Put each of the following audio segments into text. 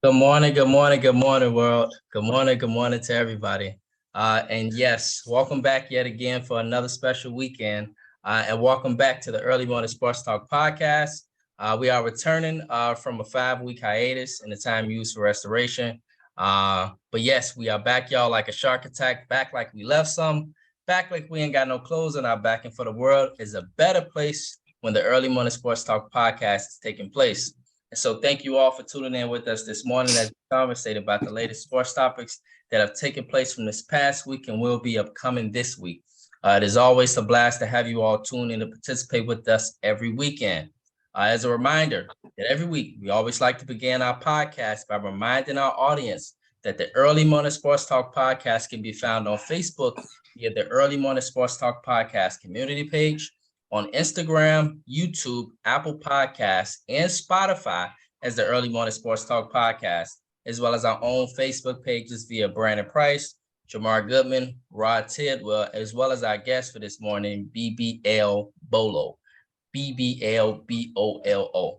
Good morning, world. Good morning to everybody. And yes, welcome back yet again for another special weekend. And welcome back to the Early Morning Sports Talk podcast. We are returning from a 5-week hiatus in the time used for restoration. But yes, we are back, y'all, like a shark attack, back like we left some, back like we ain't got no clothes on our back. And for the world is a better place when the Early Morning Sports Talk podcast is taking place. And so thank you all for tuning in with us this morning as we conversate about the latest sports topics that have taken place from this past week and will be upcoming this week. It is always a blast to have you all tune in to participate with us every weekend. As a reminder that every week we always like to begin our podcast by reminding our audience that the Early Morning Sports Talk podcast can be found on Facebook via the Early Morning Sports Talk podcast community page, on Instagram, YouTube, Apple Podcasts, and Spotify as the Early Morning Sports Talk podcast, as well as our own Facebook pages via Brandon Price, Jamar Goodman, Rod Tidwell, as well as our guest for this morning, BBL Bolo, BBLBOLO.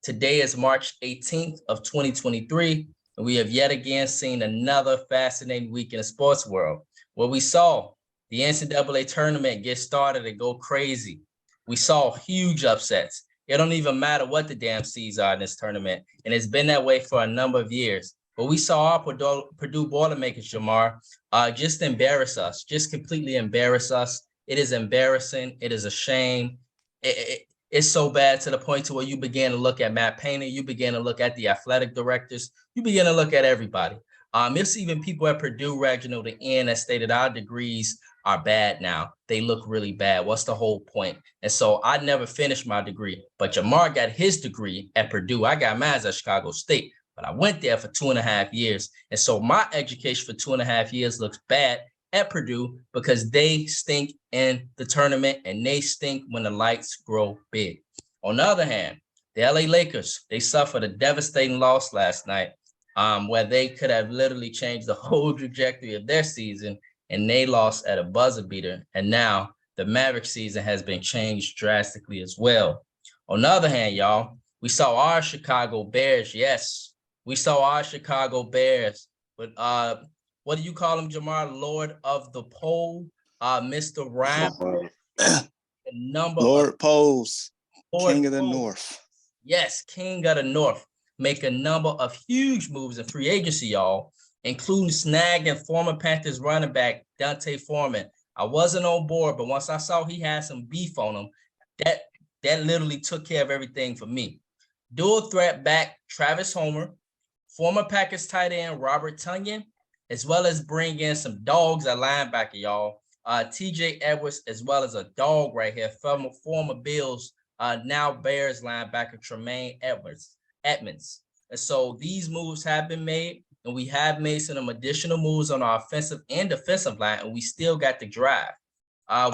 Today is March 18th of 2023, and we have yet again seen another fascinating week in the sports world, where we saw the NCAA tournament get started and go crazy. We saw huge upsets. It don't even matter what the damn seeds are in this tournament, and it's been that way for a number of years. But we saw our Purdue Boilermakers, Jamar, just embarrass us, just completely embarrass us. It is embarrassing. It is a shame. It's so bad to the point to where you begin to look at Matt Painter, you begin to look at the athletic directors, you begin to look at everybody. It's even people at Purdue, Reginald, the end that stated our degrees are bad now. They look really bad. What's the whole point? And so I never finished my degree, but Jamar got his degree at Purdue. I got mine at Chicago State, but I went there for 2.5 years. And so my education for 2.5 years looks bad at Purdue because they stink in the tournament and they stink when the lights grow big. On the other hand, the LA Lakers, they suffered a devastating loss last night where they could have literally changed the whole trajectory of their season, and they lost at a buzzer beater. And now the Maverick season has been changed drastically as well. On the other hand, y'all, we saw our Chicago Bears. Yes, we saw our Chicago Bears. But what do you call him, Jamar? Lord of the Pole, Mr. Rhyme. Lord Pose, King of the North. Yes, King of the North. Make a number of huge moves in free agency, y'all, including snagging former Panthers running back D'Onta Foreman. I wasn't on board, but once I saw he had some beef on him, that literally took care of everything for me. Dual threat back Travis Homer, former Packers tight end Robert Tonyan, as well as bring in some dogs at linebacker, y'all. TJ Edwards, as well as a dog right here, former Bills, now Bears linebacker Tremaine Edmonds. And so these moves have been made, and we have made some additional moves on our offensive and defensive line, and we still got the drive.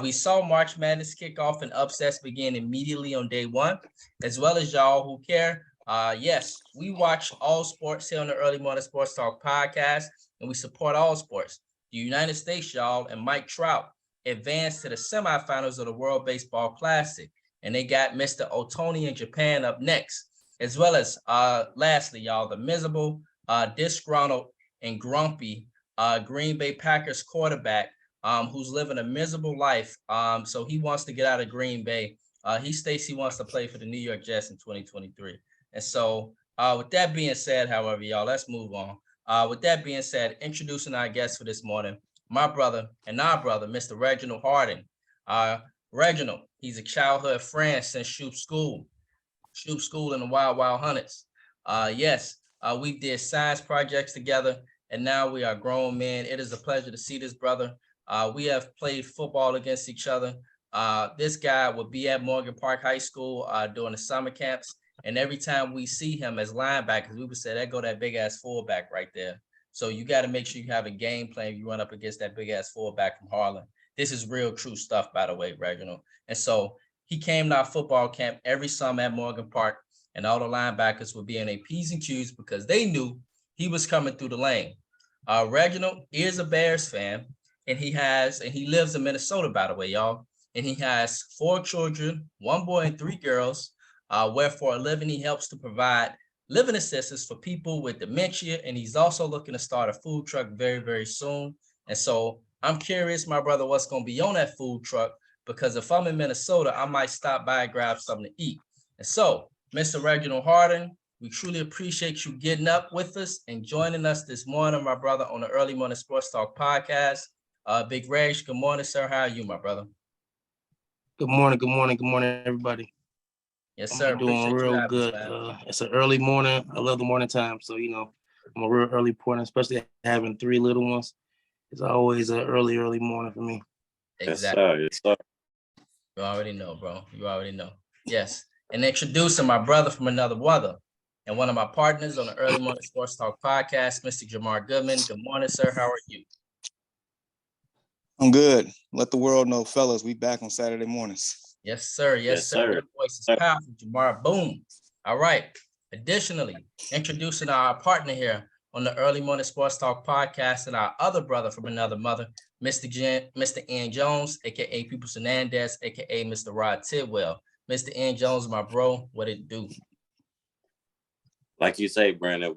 We saw March Madness kick off and upsets begin immediately on day one, as well as y'all who care. Yes, we watch all sports here on the Early Morning Sports Talk podcast, and we support all sports. The United States, y'all, and Mike Trout advanced to the semifinals of the World Baseball Classic, and they got Mr. Otani in Japan up next, as well as, lastly, y'all, the miserable, disgruntled, and grumpy Green Bay Packers quarterback who's living a miserable life. So he wants to get out of Green Bay. He states he wants to play for the New York Jets in 2023. And so with that being said, however, y'all, let's move on. With that being said, introducing our guest for this morning, my brother and our brother, Mr. Reginald Harding. Reginald, he's a childhood friend since Shoup School and the Wild Wild Hunters. Yes, we did science projects together, and now we are grown men. It is a pleasure to see this brother. We have played football against each other. This guy would be at Morgan Park High School during the summer camps. And every time we see him as linebackers, we would say, there go that big ass fullback right there. So you got to make sure you have a game plan. You run up against that big ass fullback from Harlan. This is real true stuff, by the way, Reginald. And so he came to our football camp every summer at Morgan Park, and all the linebackers would be in their P's and Q's because they knew he was coming through the lane. Reginald is a Bears fan, and he lives in Minnesota, by the way, y'all. And he has 4 children, 1 boy and 3 girls, where for a living he helps to provide living assistance for people with dementia, and he's also looking to start a food truck very, very soon. And so I'm curious, my brother, what's going to be on that food truck, because if I'm in Minnesota, I might stop by and grab something to eat. And so, Mr. Reginald Harden, we truly appreciate you getting up with us and joining us this morning, my brother, on the Early Morning Sports Talk podcast. Big Reg, good morning, sir. How are you, my brother? Good morning, everybody. Yes, sir. I'm doing real good. It's an early morning. I love the morning time. So, I'm a real early morning, especially having 3 little ones. It's always an early morning for me. Exactly. Yes, sir. You already know, bro. You already know. Yes. And introducing my brother from another mother and one of my partners on the Early Morning Sports Talk podcast, Mr. Jamar Goodman. Good morning, sir. How are you? I'm good. Let the world know, fellas, we back on Saturday mornings. Yes, sir. Yes, sir. Your voice is powerful, Jamar. Boom. All right. Additionally, introducing our partner here on the Early Morning Sports Talk podcast and our other brother from another mother, Mr. Ian Jones, aka Peoples Hernandez, aka Mr. Rod Tidwell. Mr. Ian Jones, my bro, what it do? Like you say, Brandon,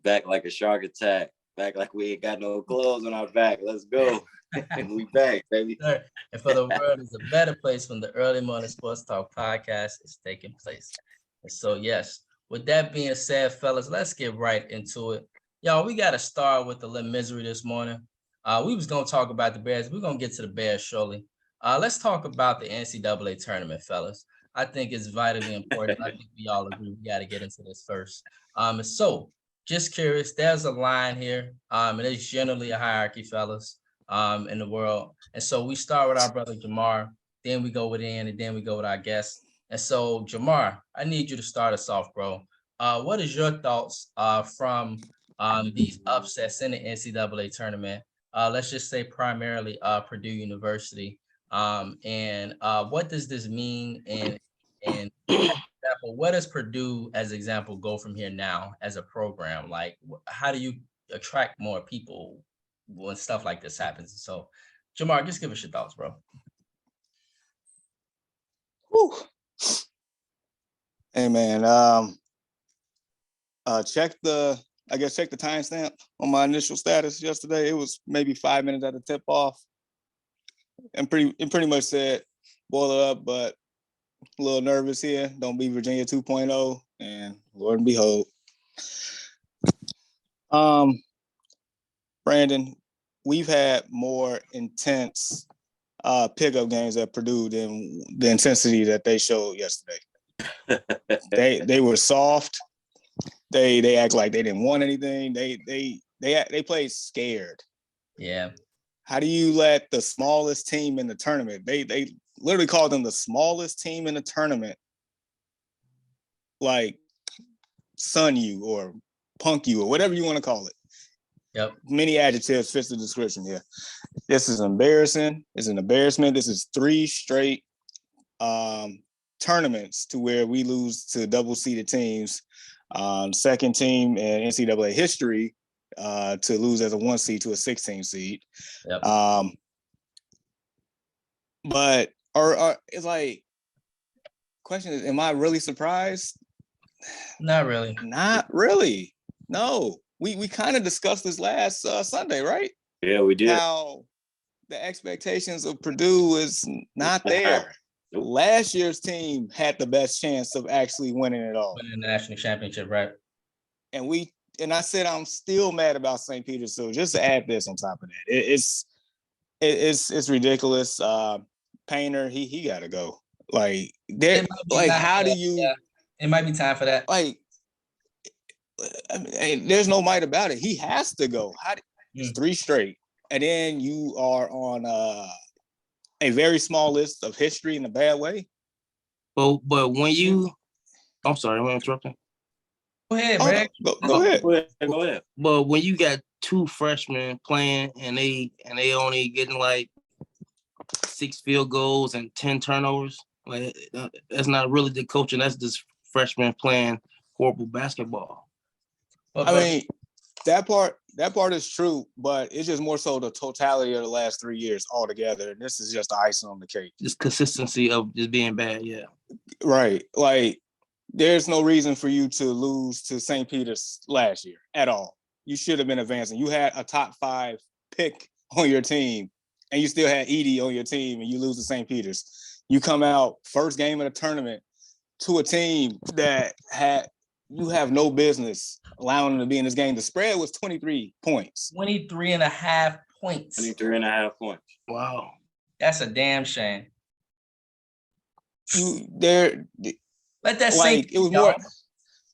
back like a shark attack, back like we ain't got no clothes on our back. Let's go. We back, baby. And for the world is a better place when the Early Morning Sports Talk podcast is taking place. And so, yes, with that being said, fellas, let's get right into it. Y'all, we got to start with the little misery this morning. We was going to talk about the Bears. We're going to get to the Bears shortly. Let's talk about the NCAA tournament, fellas. I think it's vitally important. I think we all agree we got to get into this first. So just curious, there's a line here. And it's generally a hierarchy, fellas, in the world. And so we start with our brother Jamar, then we go with Ian, and then we go with our guests. And so, Jamar, I need you to start us off, bro. What is your thoughts from these upsets in the NCAA tournament? Let's just say primarily Purdue University. And what does this mean? And example, what does Purdue, as example, go from here now as a program? Like, how do you attract more people when stuff like this happens? So, Jamar, just give us your thoughts, bro. Whew. Hey man, check the timestamp on my initial status yesterday. It was maybe 5 minutes at the tip off, and pretty much said, boil it up, but a little nervous here. Don't be Virginia 2.0, and Lord and behold. Brandon, we've had more intense pickup games at Purdue than the intensity that they showed yesterday. They were soft. They act like they didn't want anything. They played scared. Yeah. How do you let the smallest team in the tournament? They literally called them the smallest team in the tournament, like sun you or punk you or whatever you want to call it. Yep. Many adjectives fits the description here. This is embarrassing. It's an embarrassment. This is 3 straight tournaments to where we lose to double-seeded teams. Second team in NCAA history to lose as a 1 seed to a 16 seed. Yep. But it's like, question is, am I really surprised? Not really. Not really. No. We kind of discussed this last Sunday, right? Yeah, we did. How the expectations of Purdue is not there. Nope. Last year's team had the best chance of actually winning it all. Winning the national championship, right? And I said I'm still mad about St. Peter's. So just to add this on top of that, it's ridiculous. Painter, he got to go. Like, how do you? Yeah, it might be time for that. Like, I mean, there's no might about it. He has to go. It's 3 straight, and then you are on a very small list of history in a bad way. But when you, I'm sorry, I'm interrupting. Go ahead, Oh, Greg. no, go ahead. Go ahead. But when you got 2 freshmen playing and they only getting like 6 field goals and 10 turnovers, like that's not really the coaching. That's just freshmen playing horrible basketball. I mean, that part is true, but it's just more so the totality of the last 3 years altogether. And this is just the icing on the cake. Just consistency of just being bad, yeah. Right. Like, there's no reason for you to lose to St. Peter's last year at all. You should have been advancing. You had a top 5 pick on your team, and you still had Edie on your team, and you lose to St. Peter's. You come out first game of the tournament to a team that you have no business allowing them to be in this game. The spread was 23 points. 23.5 points. 23.5 points. Wow. That's a damn shame. Let that like sink it was in, y'all. more.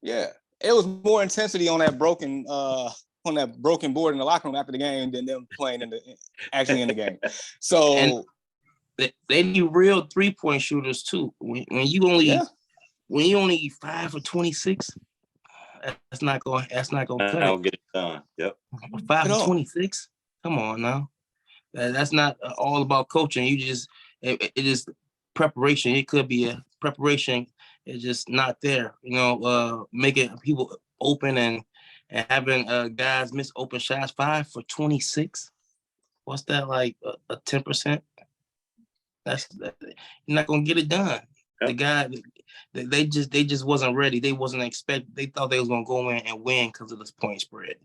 Yeah, it was more intensity on that broken board in the locker room after the game than them playing actually in the game. So And they need real 3-point shooters too. When you only 5 for 26, that's not going cut I'll it. get it done. Yep. 5 for 26. Come on now. That's not all about coaching. It just preparation. It could be a preparation. It's just not there. Making people open and having guys miss open shots. 5 for 26. What's that, like a 10%? You're not gonna get it done. Yep. The guy, they just wasn't ready. They wasn't expect. They thought they was gonna go in and win because of this point spread.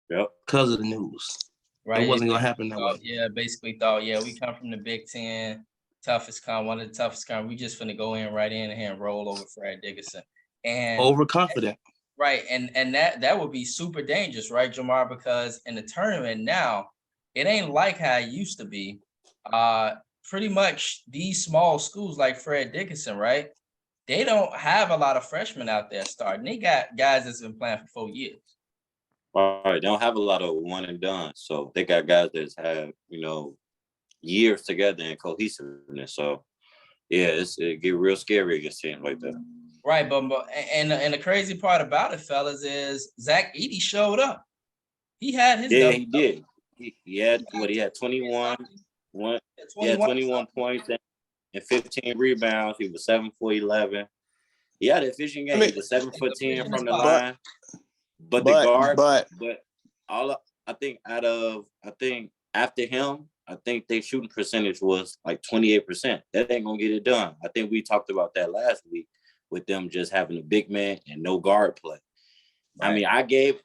Yep. Because of the news. Right. It wasn't gonna happen that way. Yeah, basically thought, we come from the Big Ten, one of the toughest con. We just finna go in right in here and roll over Fred Dickinson. And overconfident. Right. And that would be super dangerous, right, Jamar? Because in the tournament now, it ain't like how it used to be. Pretty much these small schools like Fred Dickinson, right? They don't have a lot of freshmen out there starting. They got guys that's been playing for 4 years. All right, they don't have a lot of one and done. So they got guys that have, years together and cohesiveness. So yeah, it get real scary against teams like that. Right, but and the crazy part about it, fellas, is Zach Edey showed up. He had his he did. He had 21 points and 15 rebounds. He was 7 for 11. He had an efficient game. He was 7 for 10 from the line. But the guard, I think after him, I think their shooting percentage was like 28%. That ain't gonna get it done. I think we talked about that last week with them just having a big man and no guard play. Right. I mean, I gave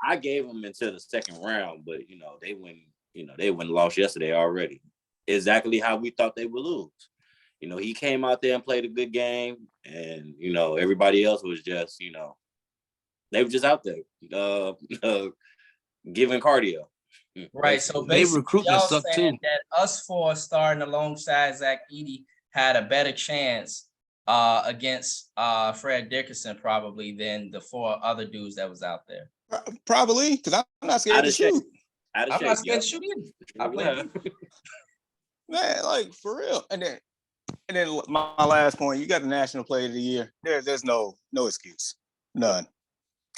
them until the second round, but they went lost yesterday already. Exactly how we thought they would lose. He came out there and played a good game, and everybody else was just they were just out there giving cardio. Right. So they recruitment suck too. That us four starting alongside Zach Edey had a better chance against Fred Dickinson probably than the 4 other dudes that was out there. Probably, because I'm not scared to shoot. I'm not scared to shoot either. I play. Man, like for real. And then my last point, you got the National Player of the Year. There's no excuse. None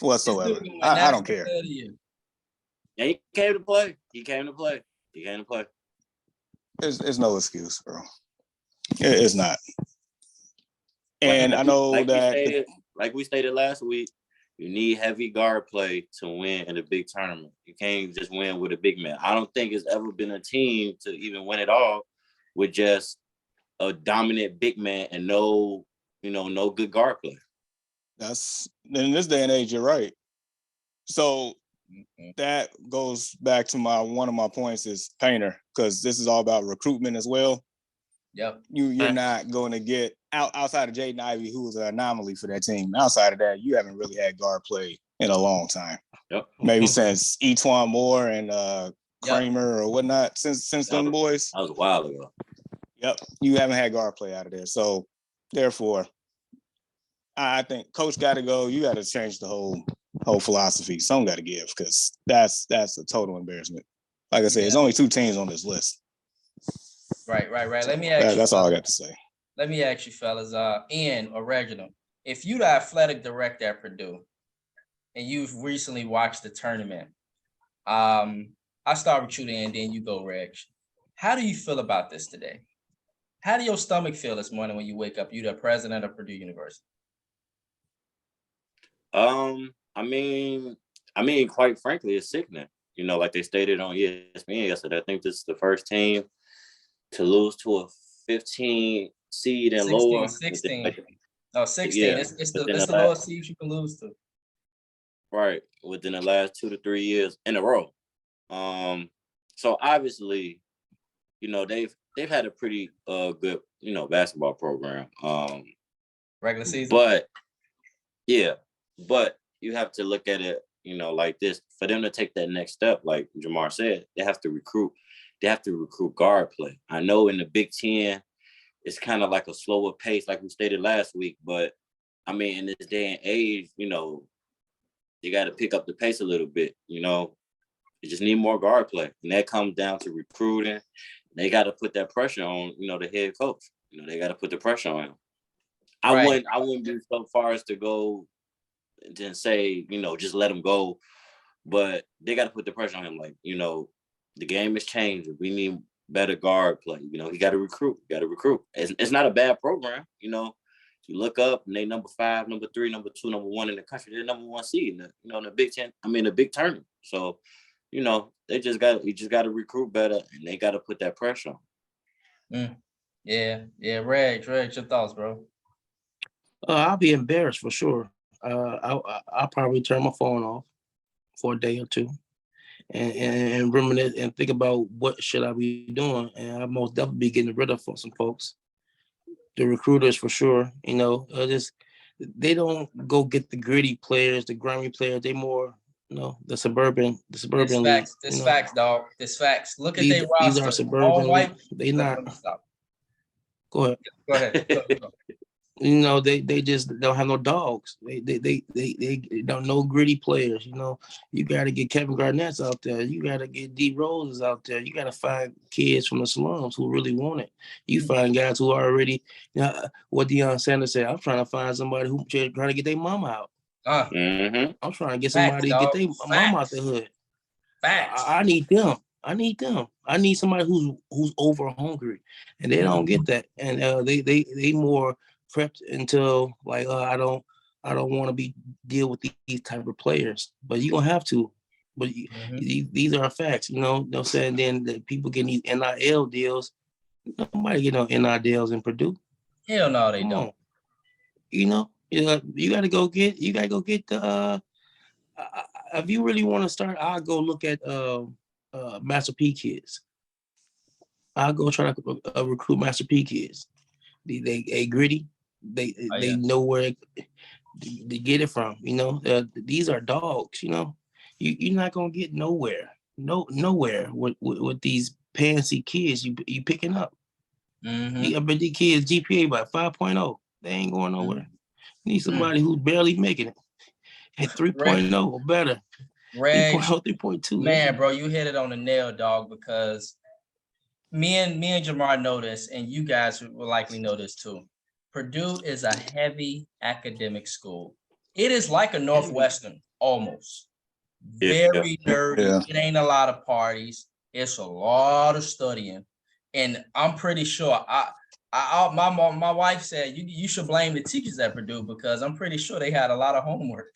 whatsoever. I don't care. Yeah, he came to play. There's no excuse, bro. It's not. And I know like we stated last week, you need heavy guard play to win in a big tournament. You can't just win with a big man. I don't think it's ever been a team to even win it all with just a dominant big man and no good guard play. That's in this day and age, you're right. So that goes back to one of my points is Painter, because this is all about recruitment as well. Yep. You're not going to get outside of Jaden Ivey, who was an anomaly for that team. Outside of that, you haven't really had guard play in a long time. Yep. Maybe since E'Twaun Moore and Kramer or whatnot, since them boys. That was a while ago. Yep. You haven't had guard play out of there. So therefore, I think coach got to go. You got to change the whole philosophy. Some got to give, because that's a total embarrassment. Like I said, there's only 2 teams on this list. Right. Let me ask you. That's all I got to say. Let me ask you, fellas, Ian or Reginald, if you're the athletic director at Purdue and you've recently watched the tournament, I start with you and then you go, Reg. How do you feel about this today? How do your stomach feel this morning when you wake up? You're the president of Purdue University. I mean, quite frankly, it's sickening. Like they stated on ESPN yesterday, I think this is the first team to lose to a 15 seed and 16, lower. 16. No, 16. Yeah, It's within the the last, lowest seed you can lose to. right, within the last 2 to 3 years in a row. So obviously, you know, they've had a pretty good, you know, basketball program. Regular season. But yeah, but you have to look at it, you know, like this. For them to take that next step, like Jamar said, they have to recruit. They have to recruit guard play. I know in the Big Ten, it's kind of like a slower pace, like we stated last week. But I mean, in this day and age, you know, you got to pick up the pace a little bit. You know, you just need more guard play, and that comes down to recruiting. They got to put that pressure on, you know, the head coach. You know, they got to put the pressure on him. Right. I wouldn't be so far as to go and say, you know, just let him go. But they got to put the pressure on him. Like, you know, the game is changing. We need better guard play. You know, he got to recruit. It's not a bad program. You know, you look up and they number 5, number 3, number 2, number 1 in the country. They're number 1 seed in the, you know, in the Big Ten. I mean, the Big Tournament. So, you know, you just got to recruit better, and they got to put that pressure on. Yeah. Reg, your thoughts, bro? I'll be embarrassed for sure. I'll probably turn my phone off for a day or two, and reminisce and think about what should I be doing, and I most definitely be getting rid of some folks. The recruiters for sure, you know, they don't go get the gritty players, the grimy players. They more, you know, the suburban This league. facts. This facts, dog. This facts. Look at their These roster. are All suburban white. league. They not. Stop. Go ahead. Go ahead. Go. You know, they just don't have no dogs. They don't know gritty players. You know, you got to get Kevin Garnett's out there. You got to get D Roses out there. You got to find kids from the slums who really want it. You find guys who are already, you know, what Deion Sanders said. I'm trying to find somebody who trying to get their mama out. I'm trying to get somebody to get their mama out the hood. Facts. I need them. I need somebody who's over hungry, and they don't get that. And they more prepped until like I don't want to be deal with these type of players, but you gonna have to. But these are facts, you know. They're saying then that people getting these NIL deals. Nobody get no NIL deals in Purdue. Hell no, they don't. On. You know, you gotta go get the. If you really want to start, I'll go look at Master P kids. I'll go try to recruit Master P kids. They gritty. They know where to get it from. You know, these are dogs. You know, you're not gonna get nowhere with these fancy kids you picking up. I bet these kids GPA by 5.0. They ain't going nowhere. You need somebody who's barely making it at 3.0 or better. 3.0, 3.2. Man, bro, you hit it on the nail, dog, because me and Jamar know this, and you guys will likely know this too. Purdue is a heavy academic school. It is like a Northwestern, almost. Very nerdy. Yeah. It ain't a lot of parties. It's a lot of studying. And I'm pretty sure my wife said you should blame the teachers at Purdue, because I'm pretty sure they had a lot of homework.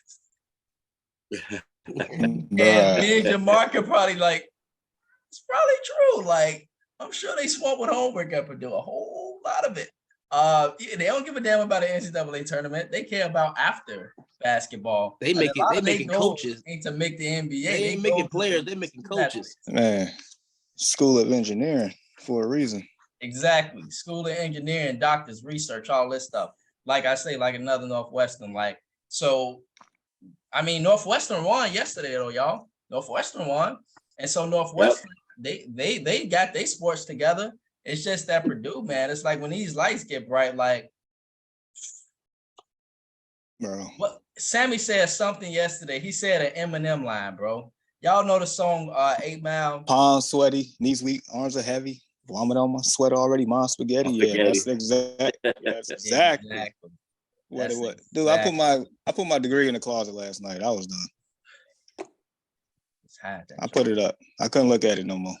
And me and Jamar could probably it's probably true. Like, I'm sure they swamped with homework at Purdue, a whole lot of it. They don't give a damn about the NCAA tournament. They care about after basketball. They making coaches. Ain't to make the NBA. They ain't making players. They making coaches. Man, School of Engineering for a reason. Exactly. School of Engineering, doctors, research, all this stuff. Like I say, like another Northwestern. Like, so, I mean, Northwestern won yesterday, though, y'all. Northwestern won. And so Northwestern, they got their sports together. It's just that Purdue, man, it's like when these lights get bright, like, bro. What Sammy said something yesterday. He said an Eminem line, bro. Y'all know the song 8 Mile? Palms sweaty, knees weak, arms are heavy. Vomit on my sweater already, mom spaghetti. Yeah, that's exactly. What it was. Dude, exactly. I put my degree in the closet last night. I was done. I put it up. I couldn't look at it no more.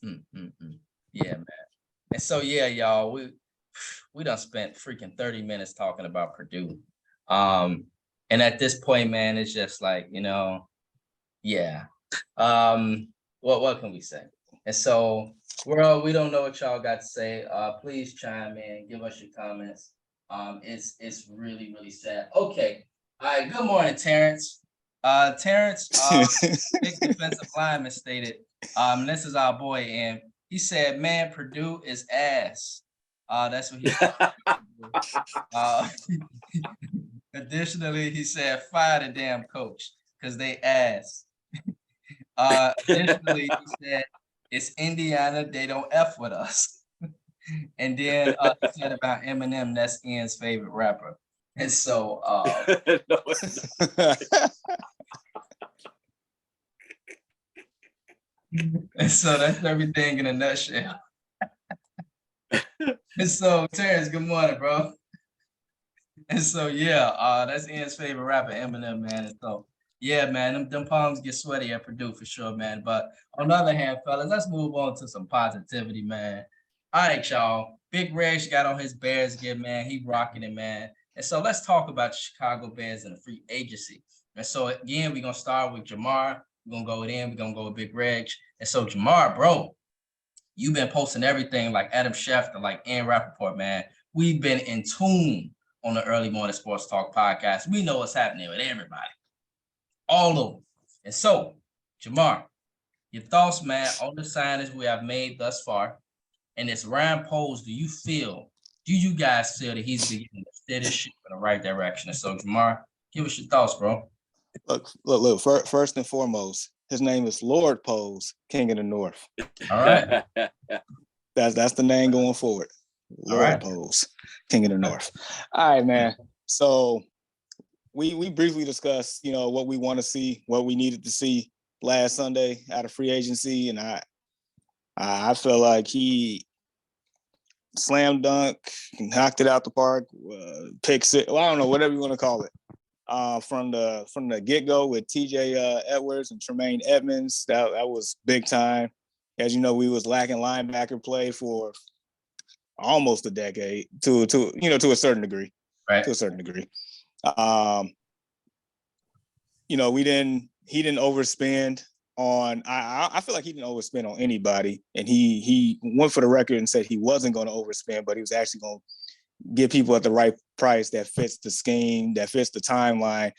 Yeah, man. And so, yeah, y'all, we done spent freaking 30 minutes talking about Purdue. And at this point, man, it's just like, you know, yeah. What can we say? And so, world, we don't know what y'all got to say. Please chime in, give us your comments. It's really, really sad. Okay. All right. Good morning, Terrence. Terrence, big defensive lineman stated, this is our boy, and he said, man, Purdue is ass. That's what he said. Additionally, he said, fire the damn coach because they ass. Additionally, he said, it's Indiana, they don't F with us. And then he said about Eminem, that's Ian's favorite rapper. And so and so that's everything in a nutshell. And so Terrence, good morning, bro. And so yeah, that's Ian's favorite rapper, Eminem, man. And so yeah, man, them palms get sweaty at Purdue for sure, man. But on the other hand, fellas, let's move on to some positivity, man. All right, y'all. Big Reg got on his Bears gear, man. He rocking it, man. And so let's talk about the Chicago Bears and the free agency. And so again, we're gonna start with Jamar. We're gonna go with him. We're gonna go with Big Reg. And so Jamar, bro, you've been posting everything like Adam Schefter, like Ian Rappaport, man. We've been in tune on the Early Morning Sports Talk podcast. We know what's happening with everybody, all of them. And so, Jamar, your thoughts, man, on the signings we have made thus far. And this Ryan Poles, do you guys feel that he's beginning to steer this ship in the right direction? And so, Jamar, give us your thoughts, bro. Look. First and foremost, his name is Lord Poles, King of the North. All right. That's the name going forward. Lord Poles, King of the North. All right, man. So we briefly discussed, what we want to see, what we needed to see last Sunday out of free agency, and I feel like he slam dunk, knocked it out the park, pick six. Well, I don't know, whatever you want to call it. From the get-go with TJ Edwards and Tremaine Edmonds, that was big time. As you know, we was lacking linebacker play for almost a decade to a certain degree. Right. To a certain degree. He didn't overspend on I feel like he didn't overspend on anybody, and he went for the record and said he wasn't going to overspend, but he was actually going to get people at the right price that fits the scheme, that fits the timeline.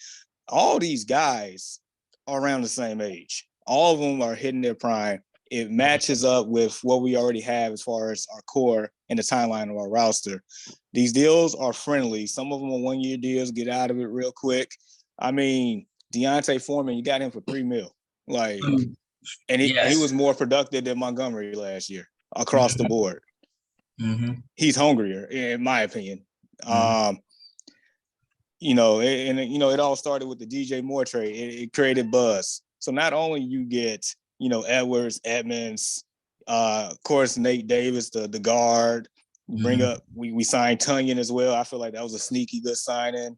All these guys are around the same age. All of them are hitting their prime. It matches up with what we already have as far as our core and the timeline of our roster. These deals are friendly. Some of them are one-year deals, get out of it real quick. I mean, Deontay Foreman, you got him for $3 million. And he was more productive than Montgomery last year across the board. Mm-hmm. He's hungrier, in my opinion. Mm-hmm. It all started with the DJ Moore trade. It created buzz. So not only you get, Edwards, Edmonds, of course, Nate Davis, the guard. Bring up, we signed Tunyon as well. I feel like that was a sneaky good signing.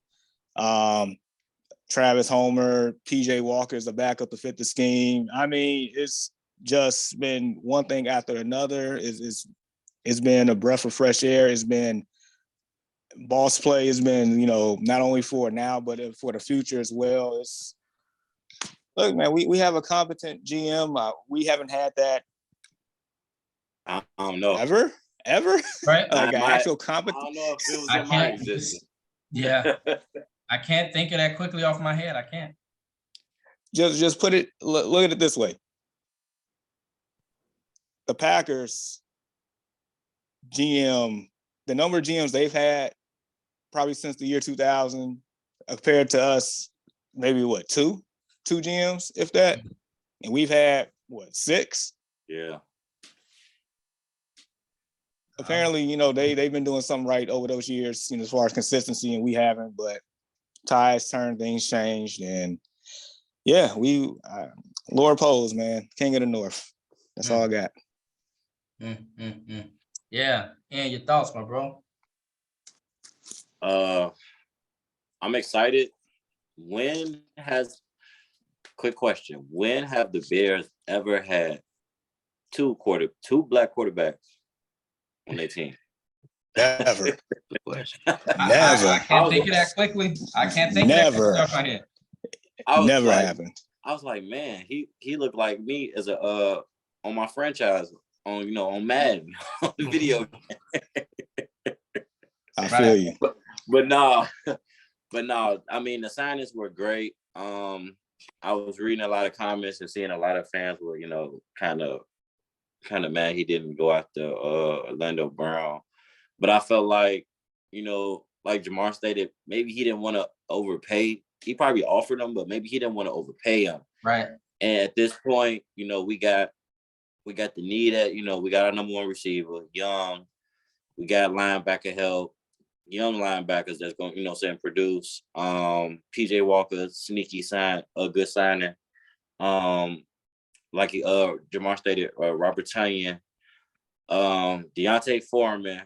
Travis Homer, PJ Walker is the backup to fit the scheme. I mean, it's just been one thing after another. It's been a breath of fresh air. It's been boss play. It's been, not only for now, but for the future as well. Look, man, we have a competent GM. We haven't had that. I don't know. Ever? Right. Like an actual competent. I don't know if it was in my existence. Yeah. I can't think of that quickly off my head. I can't. Just put it, look at it this way. The Packers GM, the number of GMs they've had probably since the year 2000, compared to us, maybe two GMs, if that. And we've had, 6? Yeah. Apparently, they've been doing something right over those years, as far as consistency, and we haven't, but ties turned, things changed, and yeah, Lord Poles, man, King of the North. That's all I got. Yeah, and your thoughts, my bro? I'm excited. Quick question: when have the Bears ever had two black quarterbacks on their team? Never. Never. I can't think of that quickly. I can't think of that quickly off my head. Never happened. I was like, man, he looked like me as on my franchise on Madden on the video. I feel you. But no, but no. I mean, the signings were great. I was reading a lot of comments and seeing a lot of fans were, kind of mad he didn't go after Orlando Brown. But I felt like, like Jamar stated, maybe he didn't want to overpay. He probably offered him, but maybe he didn't want to overpay him. Right. And at this point, we got the need at, we got our number one receiver, Young. We got linebacker help, young linebackers that's going, produce. PJ Walker, a good signing. Like Jamar stated, Robert Tonyan. Deontay Foreman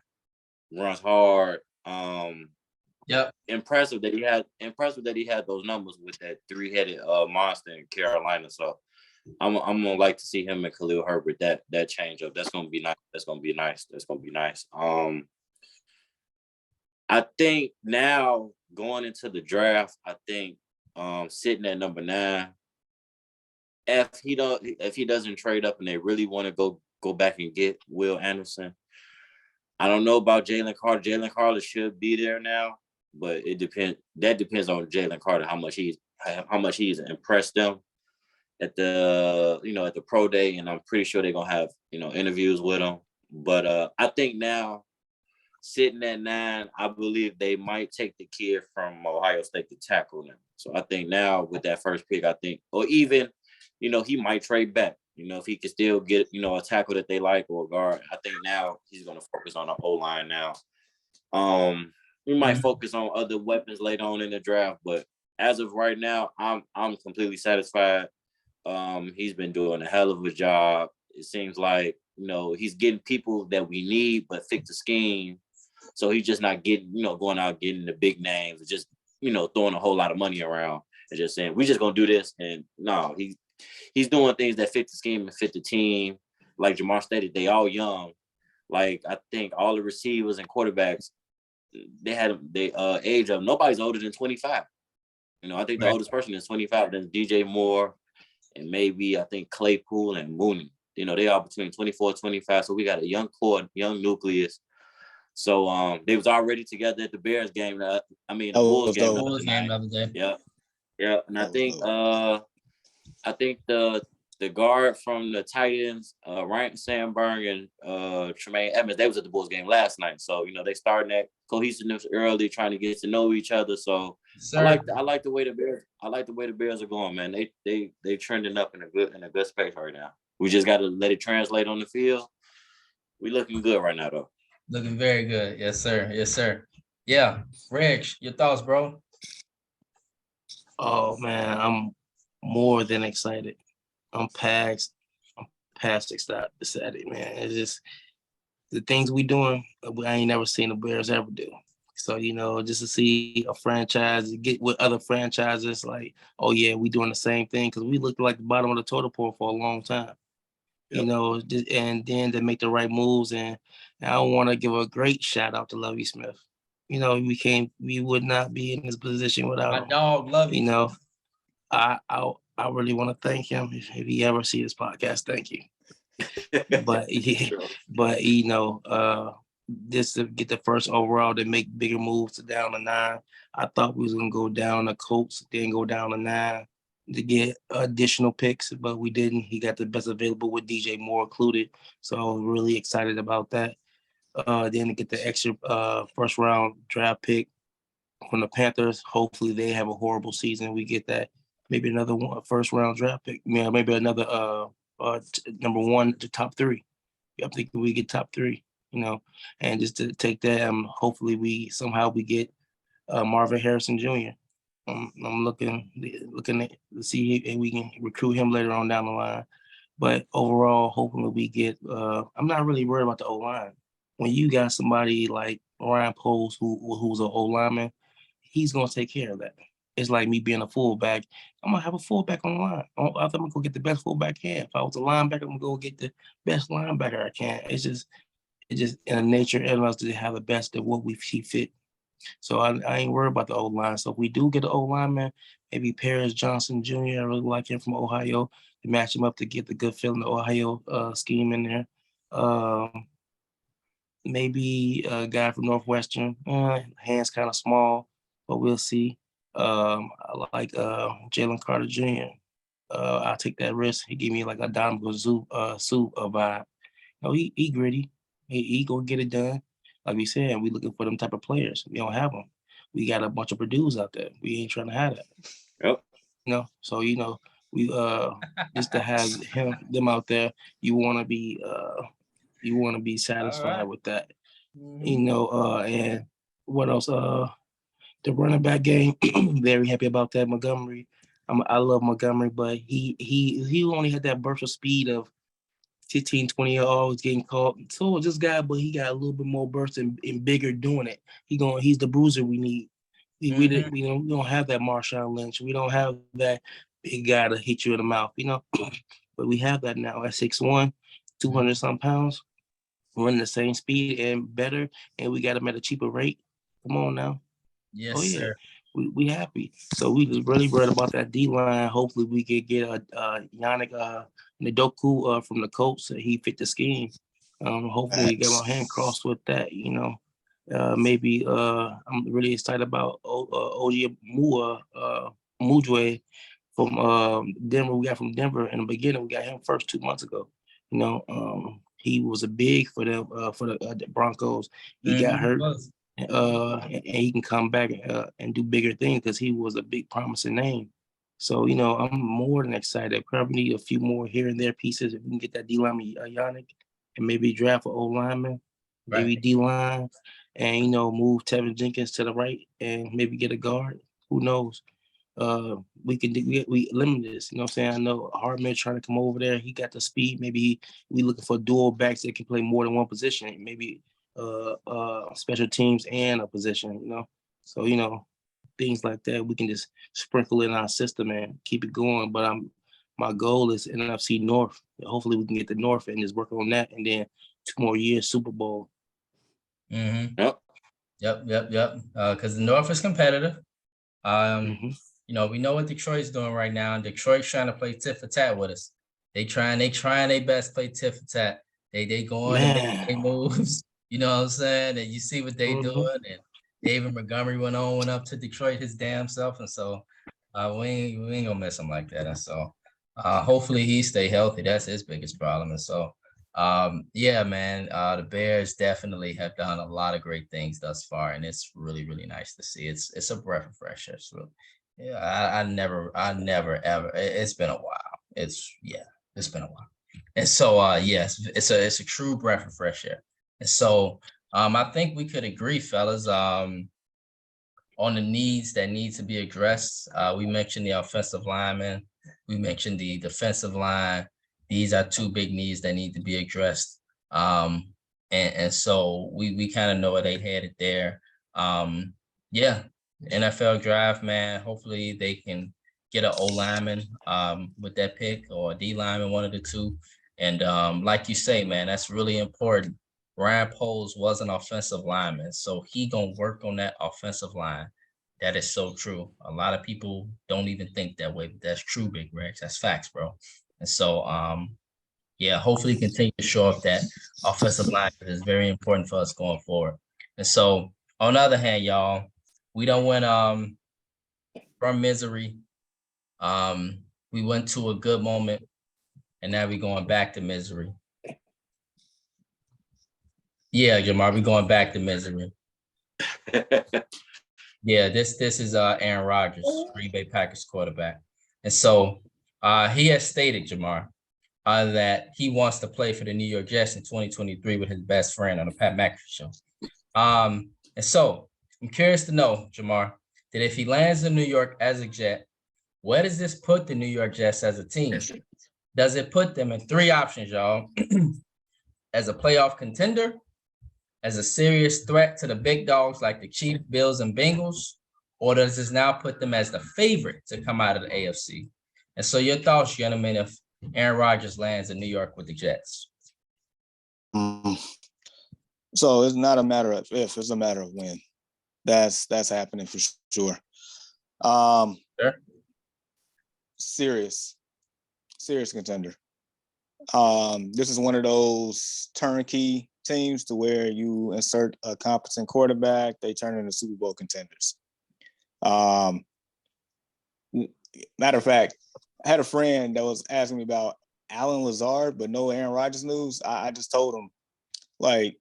runs hard. Yep. Impressive that he had those numbers with that three-headed monster in Carolina. So I'm gonna like to see him and Khalil Herbert that change up. That's gonna be nice. I think now going into the draft, I think sitting at number 9, if he doesn't trade up and they really want to go back and get Will Anderson, I don't know about Jalen Carter. Jalen Carter should be there now, but it depends. That depends on Jalen Carter, how much he's impressed them at the pro day, and I'm pretty sure they're gonna have interviews with him. But I think now, sitting at 9, I believe they might take the kid from Ohio State to tackle them. So I think now with that first pick, or even, he might trade back. If he can still get, a tackle that they like or a guard, I think now he's going to focus on the O-line now. We might focus on other weapons later on in the draft, but as of right now, I'm completely satisfied. He's been doing a hell of a job. It seems like, he's getting people that we need, but fit the scheme. So he's just not getting, going out getting the big names, just, throwing a whole lot of money around and just saying, we're just going to do this. And no, he's doing things that fit the scheme and fit the team. Like Jamar stated, they all young. Like, I think all the receivers and quarterbacks, they age of, nobody's older than 25. I think the oldest person is 25, then DJ Moore, and maybe I think Claypool and Mooney. They are between 24, 25. So we got a young core, young nucleus. So they was already together at the Bears game. The Bulls game. The other day. Yeah. And I think the guard from the Titans, Ryan Sandberg and Tremaine Edmonds, they was at the Bulls game last night. So they starting that cohesiveness early, trying to get to know each other. So I like the way the Bears are going, man. They trending up in a good space right now. We just got to let it translate on the field. We looking good right now, though. Looking very good. Yes, sir. Yes, sir. Yeah. Reg, your thoughts, bro? Oh, man, I'm more than excited. I'm past excited, man. It's just the things we doing, I ain't never seen the Bears ever do. So, just to see a franchise get with other franchises, like, oh, yeah, we doing the same thing, because we looked like the bottom of the totem pole for a long time. Yep. And then to make the right moves. And I want to give a great shout out to Lovie Smith. We would not be in this position without my dog, Lovie. I really want to thank him. If he ever see this podcast, thank you. But just to get the first overall, to make bigger moves to down to 9. I thought we was gonna go down the Colts, then go down to 9 to get additional picks, but we didn't. He got the best available with DJ Moore included, so I was really excited about that. Then to get the extra first round draft pick from the Panthers. Hopefully they have a horrible season. We get that, maybe another first round draft pick. Yeah, maybe another number 1 to top 3. I think we get top 3. And just to take that, hopefully we get Marvin Harrison Jr. I'm looking to see if we can recruit him later on down the line. But overall, hopefully we get. I'm not really worried about the O-line. When you got somebody like Ryan Poles, who's an O-lineman, he's gonna take care of that. It's like me being a fullback. I'm gonna have a fullback on the line. I'm gonna go get the best fullback I can. If I was a linebacker, I'm gonna go get the best linebacker I can. It's just in the nature of us to have the best of what we see fit. So I ain't worried about the O-line. So if we do get an O-lineman, maybe Paris Johnson Jr., I really like him from Ohio, to match him up to get the good feeling, the Ohio scheme in there. maybe a guy from Northwestern. Hands kind of small, but we'll see. I like Jalen Carter Jr. I'll take that risk. He gave me like a Donovan Sue vibe. No, he gritty. He gonna get it done. Like we said, we looking for them type of players. We don't have them. We got a bunch of Purdue's out there. We ain't trying to have that. Yep. So we just to have them out there, you want to be satisfied with that. And what else? The running back game, very happy about that. Montgomery, I love Montgomery, but he only had that burst of speed of 15, 20 always getting caught. So this guy, but he got a little bit more burst and bigger doing it. He's the bruiser we need. We don't have that Marshawn Lynch. We don't have that big guy to hit you in the mouth, But we have that now at 6'1", 200 some pounds, running the same speed and better, and we got him at a cheaper rate. Come on now. Yes, sir. We happy. So we just really worried about that D line. Hopefully we could get Yannick Ndoku from the Colts. He fit the scheme. Hopefully we get my hand crossed with that. Maybe I'm really excited about Oji Mujwe from Denver. We got from Denver in the beginning. We got him first 2 months ago. He was a big for the Broncos. He got hurt. And he can come back and do bigger things because he was a big promising name. So, I'm more than excited. Probably need a few more here and there pieces. If we can get that D-line Yannick and maybe draft an old lineman, maybe D-line, and, move Tevin Jenkins to the right and maybe get a guard. Who knows? We limit this, you know what I'm saying? I know Hardman trying to come over there. He got the speed. Maybe we looking for dual backs that can play more than one position. Maybe special teams and a position, So, things like that, we can just sprinkle in our system and keep it going. But my goal is NFC North. Hopefully we can get the North and just work on that. And then 2 more years, Super Bowl. Mm-hmm. Yep. Because the North is competitive. We know what Detroit's doing right now, and Detroit's trying to play tit for tat with us. They trying their best to play tit for tat. They going and make their moves. You know what I'm saying? And you see what they doing. And David Montgomery went up to Detroit his damn self. And so we ain't gonna miss him like that. And so hopefully he stay healthy. That's his biggest problem. And so yeah, man, the Bears definitely have done a lot of great things thus far. And it's really, really nice to see. It's a breath of fresh air. So, yeah, I never ever. It's been a while. It's been a while. And so yes, it's a true breath of fresh air. And so I think we could agree, fellas, on the needs that need to be addressed. We mentioned the offensive lineman. We mentioned the defensive line. These are 2 big needs that need to be addressed. And so we kind of know where they headed there. NFL draft, man. Hopefully they can get an O lineman with that pick, or a D lineman, one of the 2. And like you say, man, that's really important. Ryan Poles was an offensive lineman, so he gonna work on that offensive line. That is so true. A lot of people don't even think that way, but that's true, Big Rex. That's facts, bro. And so, hopefully continue to show up that offensive line is very important for us going forward. And so, on the other hand, y'all, we don't went from misery. We went to a good moment, and now we're going back to misery. Yeah, Jamar, we're going back to misery. Yeah, this is Aaron Rodgers, Green Bay Packers quarterback. And so he has stated, Jamar, that he wants to play for the New York Jets in 2023 with his best friend on the Pat McAfee show. And so I'm curious to know, Jamar, that if he lands in New York as a Jet, where does this put the New York Jets as a team? Does it put them in 3 options, y'all? As a playoff contender, as a serious threat to the big dogs like the Chiefs, Bills, and Bengals, or does this now put them as the favorite to come out of the AFC? And so your thoughts, gentlemen, if Aaron Rodgers lands in New York with the Jets? So it's not a matter of if, it's a matter of when. That's happening for sure. Sure. Serious contender. This is one of those turnkey teams to where you insert a competent quarterback, they turn into Super Bowl contenders. Matter of fact, I had a friend that was asking me about Allen Lazard, but no Aaron Rodgers news. I just told him, like,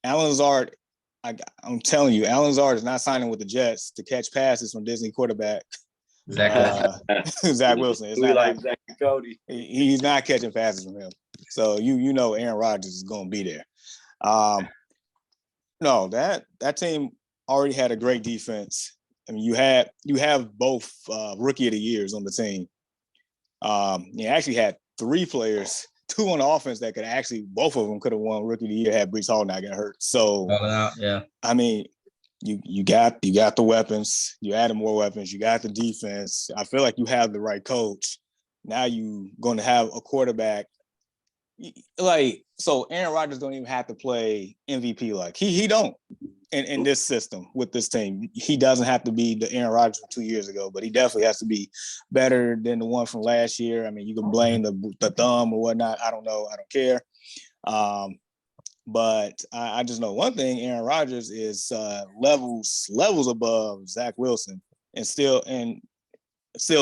Allen Lazard, I'm telling you, Allen Lazard is not signing with the Jets to catch passes from Disney quarterback Zach Wilson. It's not like Zach Cody. He's not catching passes from him. So you know Aaron Rodgers is going to be there. No, that team already had a great defense. I mean, you have both rookie of the years on the team. You actually had 3 players, 2 on the offense that could actually, both of them could have won rookie of the year had Breece Hall not got hurt. So, yeah. I mean, you got the weapons, you added more weapons, you got the defense. I feel like you have the right coach. Now you going to have a quarterback. Like, so Aaron Rodgers don't even have to play MVP like he don't in this system with this team. He doesn't have to be the Aaron Rodgers from 2 years ago, but he definitely has to be better than the one from last year. I mean, you can blame the thumb or whatnot. I don't know. I don't care. But I just know one thing: Aaron Rodgers is levels above Zach Wilson, and still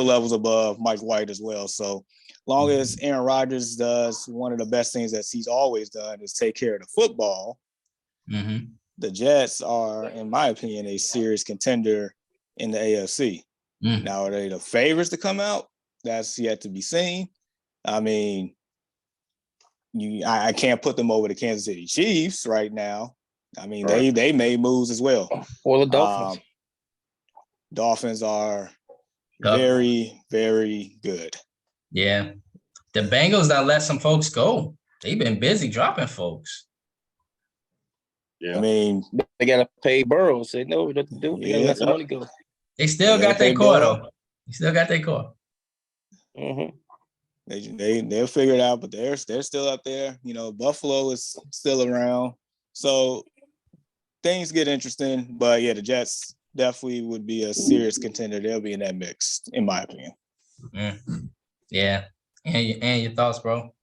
levels above Mike White as well. So long as Aaron Rodgers does one of the best things that he's always done is take care of the football, the Jets are, in my opinion, a serious contender in the AFC. Now, are they the favorites to come out? That's yet to be seen. I mean, I can't put them over the Kansas City Chiefs right now. I mean, they made moves as well. Or the Dolphins. Dolphins are very, very good. Yeah. The Bengals that let some folks go. They've been busy dropping folks. Yeah. I mean, they got to pay Burrows. They know what to do. They got to let some money go. They still got their core, though. They still got their core. They'll figure it out, but they're still up there. You know, Buffalo is still around. So things get interesting. But, yeah, the Jets definitely would be a serious contender. They'll be in that mix, in my opinion. Yeah. And your thoughts, bro?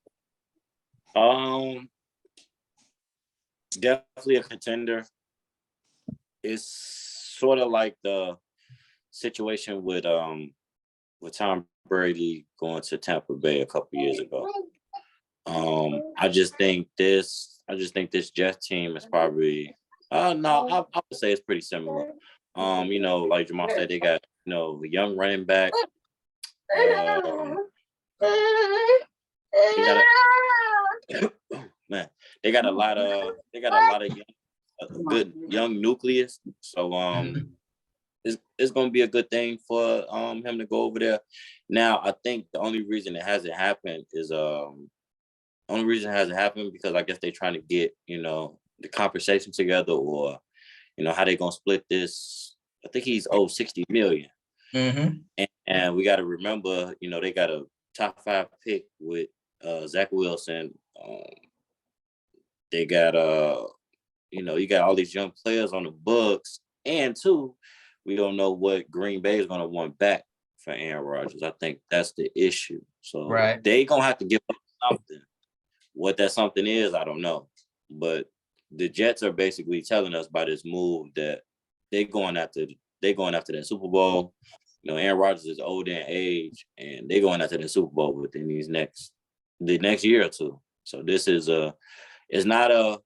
Definitely a contender. It's sort of like the situation with Tom Brady going to Tampa Bay a couple years ago. I just think this Jets team is probably I would say it's pretty similar. You know, like Jamal said, they got, you know, a young running back. They got a lot of good young nucleus. So it's gonna be a good thing for him to go over there. Now, I think the only reason it hasn't happened is because I guess they're trying to get, you know, the conversation together, or, you know, how they gonna split this. I think he's owed $60 million. And we got to remember, you know, they got a top 5 pick with Zach Wilson. They got you know, you got all these young players on the books, and 2, we don't know what Green Bay is going to want back for Aaron Rodgers. I think that's the issue. So they gonna have to give up something. What that something is, I don't know. But the Jets are basically telling us by this move that they're going after that Super Bowl. You know, Aaron Rodgers is old in age, and they're going after the Super Bowl within the next year or 2. So this is it's not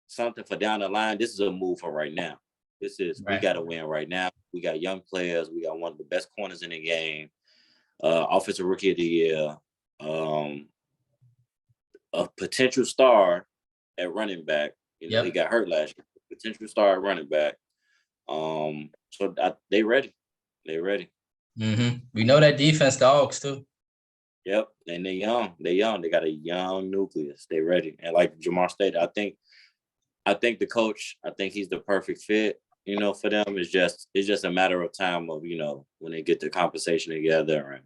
something for down the line. This is a move for right now. This is we got to win right now. We got young players. We got one of the best corners in the game. Offensive Rookie of the Year. A potential star at running back. You know, he got hurt last year. Potential star at running back. So they ready. They ready. We know that defense dogs too. Yep, and they're young. They got a young nucleus. They ready. And like Jamar stated, I think the coach, I think he's the perfect fit, you know, for them. It's just a matter of time of, you know, when they get the compensation together and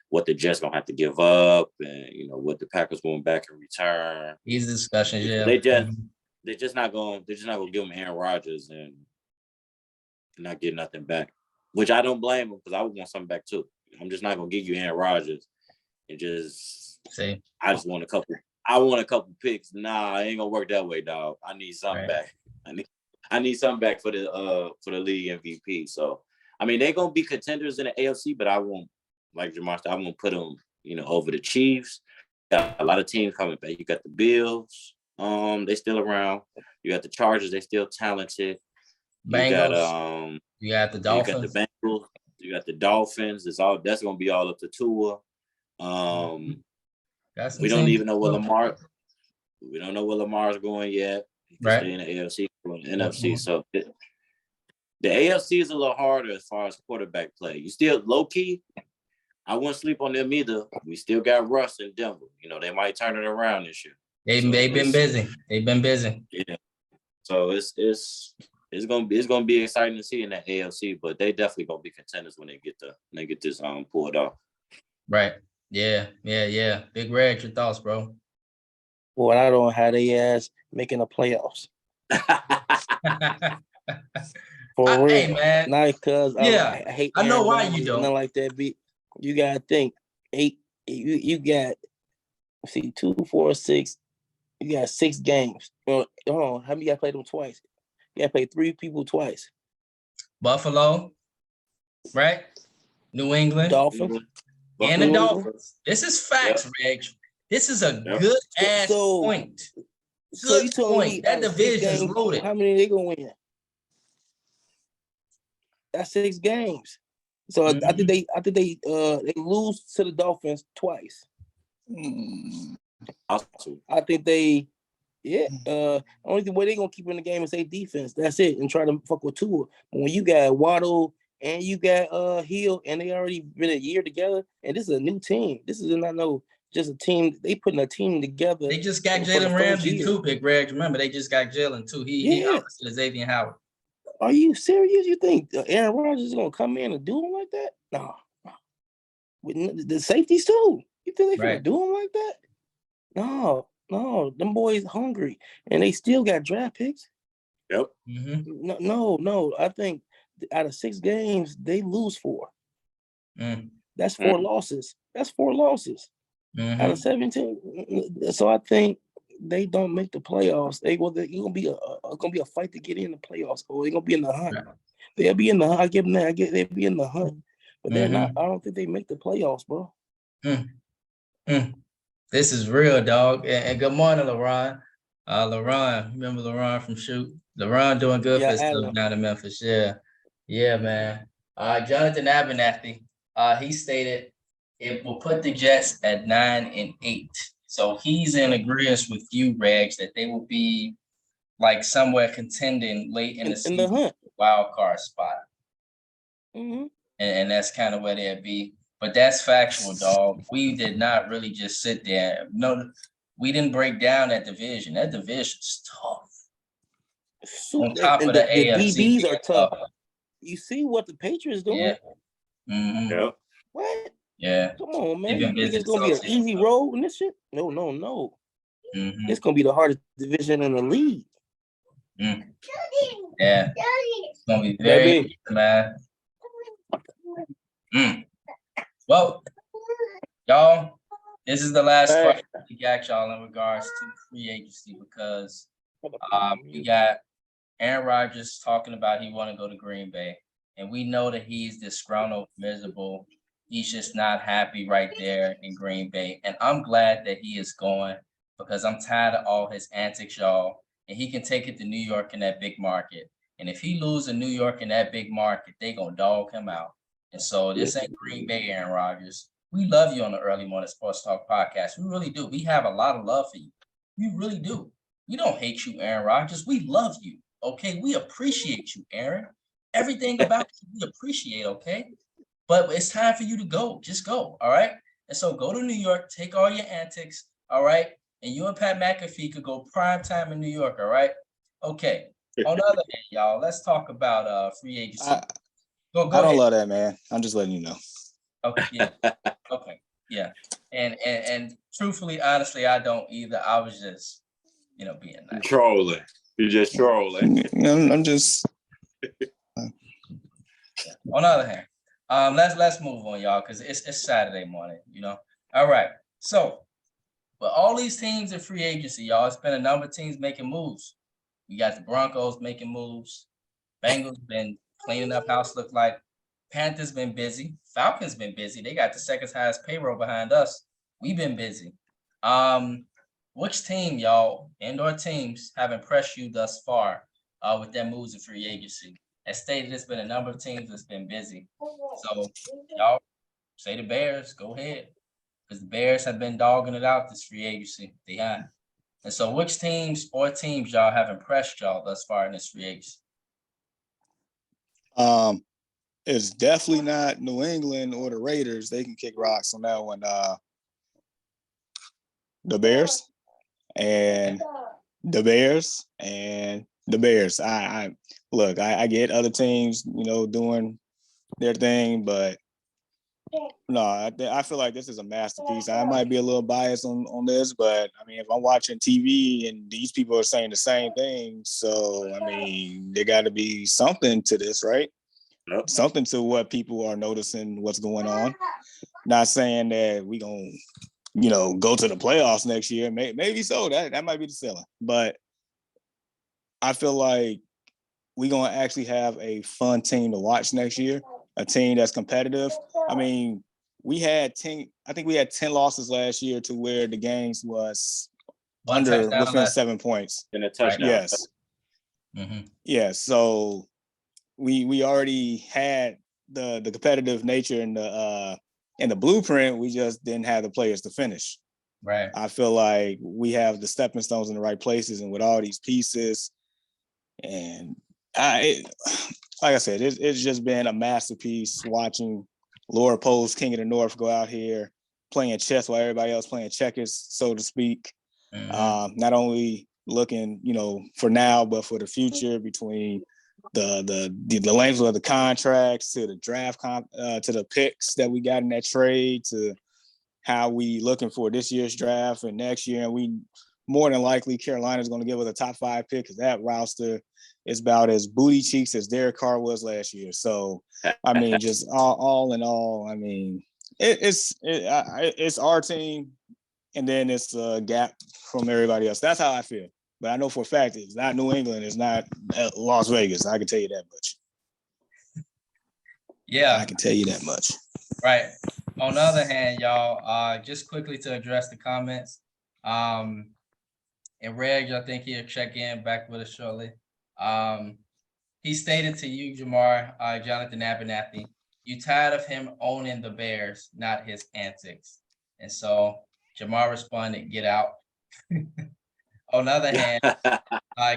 what the Jets gonna have to give up, and, you know, what the Packers going back in return. These discussions, yeah. They're just not gonna give them Aaron Rodgers and not get nothing back. Which I don't blame them, because I would want something back too. I'm just not gonna give you Aaron Rodgers and just say I just want I want a couple picks. Nah, it ain't gonna work that way, dog. I need something back. I need something back for the league MVP. So I mean, they're gonna be contenders in the AFC, but I won't, like Jamar said, I won't put them, over the Chiefs. Got a lot of teams coming back. You got the Bills, they still around. You got the Chargers, they still talented. Bengals. You got the Dolphins. You got the Bengals. You got the Dolphins. That's gonna be all up to Tua. We don't even know where Lamar. We don't know where Lamar's going yet. He can stay in the AFC or the NFC. So the AFC is a little harder as far as quarterback play. You still low key. I wouldn't sleep on them either. We still got Russ in Denver. They might turn it around this year. They've been busy. They've been busy. Yeah. So it's gonna be exciting to see in that AFC, but they definitely gonna be contenders when they get this pulled off. Right. Yeah. Big Reg, your thoughts, bro? Well, I don't know how they ass making the playoffs. For real, hey, man. Not because I hate. I know why you don't. Nothing like that. You gotta think 8. You got 2, 4, 6. You got 6 games. Well, hold on. How many you got to play them twice? You got to play 3 people twice. Buffalo, right? New England, Dolphins, and the Dolphins. This is facts, Reg. This is a good ass point. So you told me that division is loaded. How many they gonna win? That's 6 games. So I think they lose to the Dolphins twice. I think they only way they gonna keep in the game is their defense. That's it, and try to fuck with Tua. But when you got Waddle and you got Hill, and they already been a year together, and this is a new team. This is not just a team. They putting a team together. They just got Jalen Ramsey too, Big Reg. Remember, they just got Jalen too. He opposite Xavier Howard. Are you serious? You think Aaron Rodgers is gonna come in and do him like that? No. With the safeties too. You think they gonna do him like that? No. Them boys hungry, and they still got draft picks. Yep. Mm-hmm. No. I think out of 6 games, they lose 4. That's 4 losses. That's 4 losses out of 17. So I think they don't make the playoffs. It's gonna be a fight to get in the playoffs, or they're gonna be in the hunt. They'll be in the hunt. I give them that. They'll be in the hunt, but they're not. I don't think they make the playoffs, bro. This is real, dog. And good morning, LaRon. LaRon, remember LaRon from Shoot? LaRon doing good for himself down in Memphis. Yeah, man. Jonathan Abernathy, he stated it will put the Jets at 9-8. So he's in agreement with you, Regs, that they will be like somewhere contending late in the season, hunt. Wild card spot. And that's kind of where they'll be. But that's factual, dog. We did not really just sit there. No, we didn't break down that division. That division's tough. On top of the AFC, DBs are tough. You see what the Patriots doing? Yeah. What? Yeah. Come on, man. You think it's gonna be an easy road in this shit? No. It's gonna be the hardest division in the league. Yeah. It's gonna be very easy, man. Well, y'all, this is the last question we got y'all in regards to free agency, because we got Aaron Rodgers talking about he want to go to Green Bay, and we know that he's disgruntled, miserable. He's just not happy right there in Green Bay, and I'm glad that he is going, because I'm tired of all his antics, y'all, and he can take it to New York in that big market. And if he loses in New York in that big market, they gonna dog him out. And so this ain't Green Bay, Aaron Rodgers. We love you on the Early Morning Sports Talk podcast. We really do. We have a lot of love for you. We really do. We don't hate you, Aaron Rodgers. We love you, okay? We appreciate you, Aaron. Everything about you, we appreciate, okay? But it's time for you to go. Just go, all right? And so go to New York, take all your antics, all right? And you and Pat McAfee could go prime time in New York, all right? Okay. On the other hand, y'all, let's talk about free agency. Go I don't love that, man. I'm just letting you know. Okay, yeah. Okay, yeah. And truthfully, honestly, I don't either. I was just, being nice. Trolling. You're just trolling. I'm just. On the other hand, let's move on, y'all, because it's Saturday morning, All right. So But all these teams in free agency, y'all, it's been a number of teams making moves. You got the Broncos making moves. Bengals been cleaning up house, look like. Panthers been busy. Falcons been busy. They got the second highest payroll behind us. We've been busy. Which team, y'all, indoor teams, have impressed you thus far with their moves in free agency? As stated, there's been a number of teams that's been busy. So, y'all, say the Bears, go ahead. Because the Bears have been dogging it out this free agency. They have. And so which teams or teams y'all have impressed y'all thus far in this free agency? It's definitely not New England or the Raiders. They can kick rocks on that one. The Bears and the Bears and the Bears. I look, I get other teams, doing their thing, but no, I feel like this is a masterpiece. I might be a little biased on this, but I mean, if I'm watching TV and these people are saying the same thing, so I mean, there got to be something to this, right? Yep. Something to what people are noticing, what's going on. Not saying that we gonna, go to the playoffs next year. Maybe so. That might be the ceiling, but I feel like we're gonna actually have a fun team to watch next year. A team that's competitive. I mean, I think we had 10 losses last year to where the games was within 7 points. In a touchdown. Yes. Mm-hmm. Yeah. So we already had the competitive nature in the blueprint. We just didn't have the players to finish. Right. I feel like we have the stepping stones in the right places, and with all these pieces, and like I said, it's just been a masterpiece watching Laura Post, King of the North, go out here playing chess while everybody else playing checkers, so to speak. Mm-hmm. Not only looking, for now, but for the future, between the length of the contracts to the draft to the picks that we got in that trade to how we looking for this year's draft and next year. And we more than likely Carolina's going to give us a top 5 pick because that roster is about as booty cheeks as Derek Carr was last year. So, I mean, just all in all, I mean, it's our team, and then it's a gap from everybody else. That's how I feel. But I know for a fact it's not New England. It's not Las Vegas. I can tell you that much. Yeah. I can tell you that much. Right. On the other hand, y'all, just quickly to address the comments, and Reg, I think he'll check in back with us shortly. He stated to you, Jamar, Jonathan Abernathy, you tired of him owning the Bears, not his antics. And so Jamar responded, get out. On the other hand,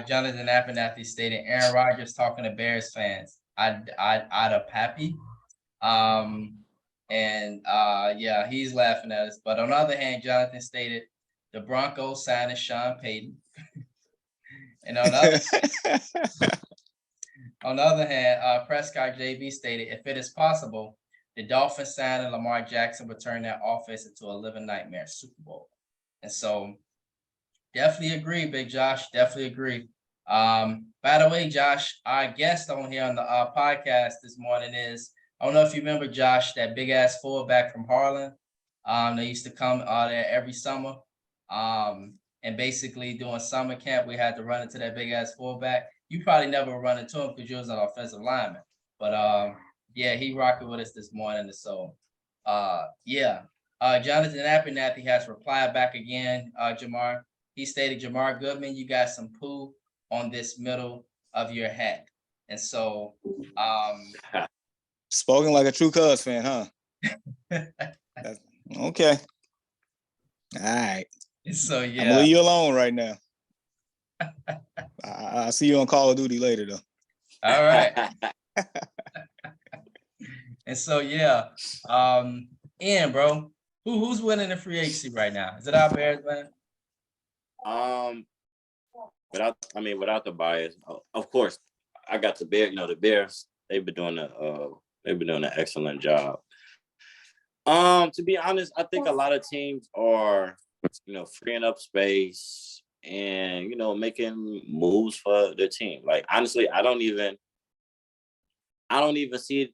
Jonathan Abernathy stated, Aaron Rodgers talking to Bears fans. I'd a pappy. Yeah, he's laughing at us. But on the other hand, Jonathan stated, the Broncos signing Sean Payton. And on the other hand, Prescott JB stated, if it is possible, the Dolphins signing Lamar Jackson would turn that offense into a living nightmare Super Bowl. And so definitely agree, Big Josh. Definitely agree. By the way, Josh, our guest on here on the podcast this morning is, I don't know if you remember, Josh, that big ass fullback from Harlan. They used to come there every summer. And basically doing summer camp, we had to run into that big ass fullback. You probably never run into him because you was an offensive lineman. But yeah, he rocking with us this morning. So yeah. Jonathan Abernathy has replied back again, Jamar. He stated, Jamar Goodman, you got some poo on this middle of your hat. And so spoken like a true Cubs fan, huh? Okay. All right. So yeah, I'm gonna leave you alone right now. I'll see you on Call of Duty later, though. All right. And so yeah, Ian, bro, who's winning the free agency right now? Is it our Bears, man? Without the bias, of course, I got the Bears. The Bears, they've been doing an excellent job. To be honest, I think a lot of teams are, freeing up space and, making moves for their team. Like, honestly, I don't even see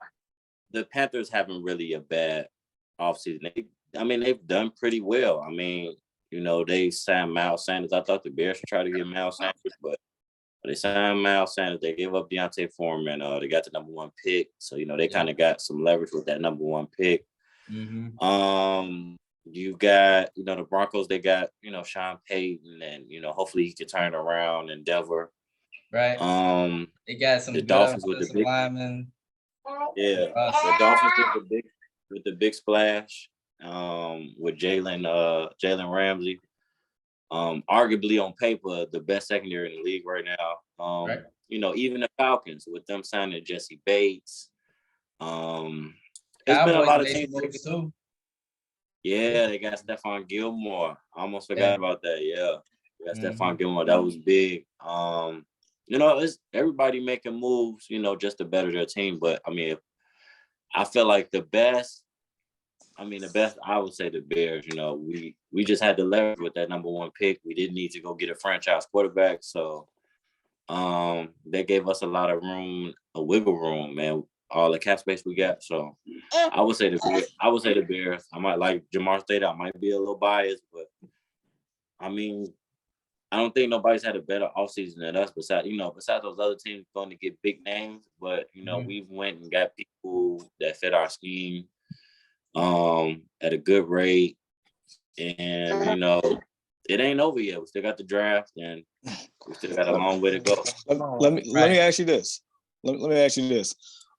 the Panthers having really a bad offseason. They've done pretty well. I mean, You know, they signed Miles Sanders. I thought the Bears should try to get Miles Sanders, but they signed Miles Sanders. They gave up D'Onta Foreman. They got the number 1 pick. So, you know, they kind of got some leverage with that number 1 pick. Mm-hmm. You got, you know, the Broncos, they got, you know, Sean Payton, and, you know, hopefully he can turn around in Denver. Right. They got some the good Dolphins with the big linemen. Yeah. The Dolphins with the big splash. With Jalen Ramsey. Arguably on paper, the best secondary in the league right now. Right. You know, even the Falcons with them signing Jesse Bates. It's been a lot of teams too. Yeah, they got Stephon Gilmore. I almost forgot about that. Yeah. They got Stephon Gilmore. That was big. You know, it's everybody making moves, you know, just to better their team. But I mean, I feel like the best, I would say the Bears. You know, we just had to leverage with that number 1 pick. We didn't need to go get a franchise quarterback. So they gave us a lot of room, a wiggle room, man. All the cap space we got. So I would say the Bears. I might like Jamar State. I might be a little biased, but I mean, I don't think nobody's had a better offseason than us besides those other teams going to get big names. But, you know, we've went and got people that fit our scheme at a good rate. And, you know, it ain't over yet. We still got the draft, and we still got a long way to go. Let me ask you this. Let me ask you this.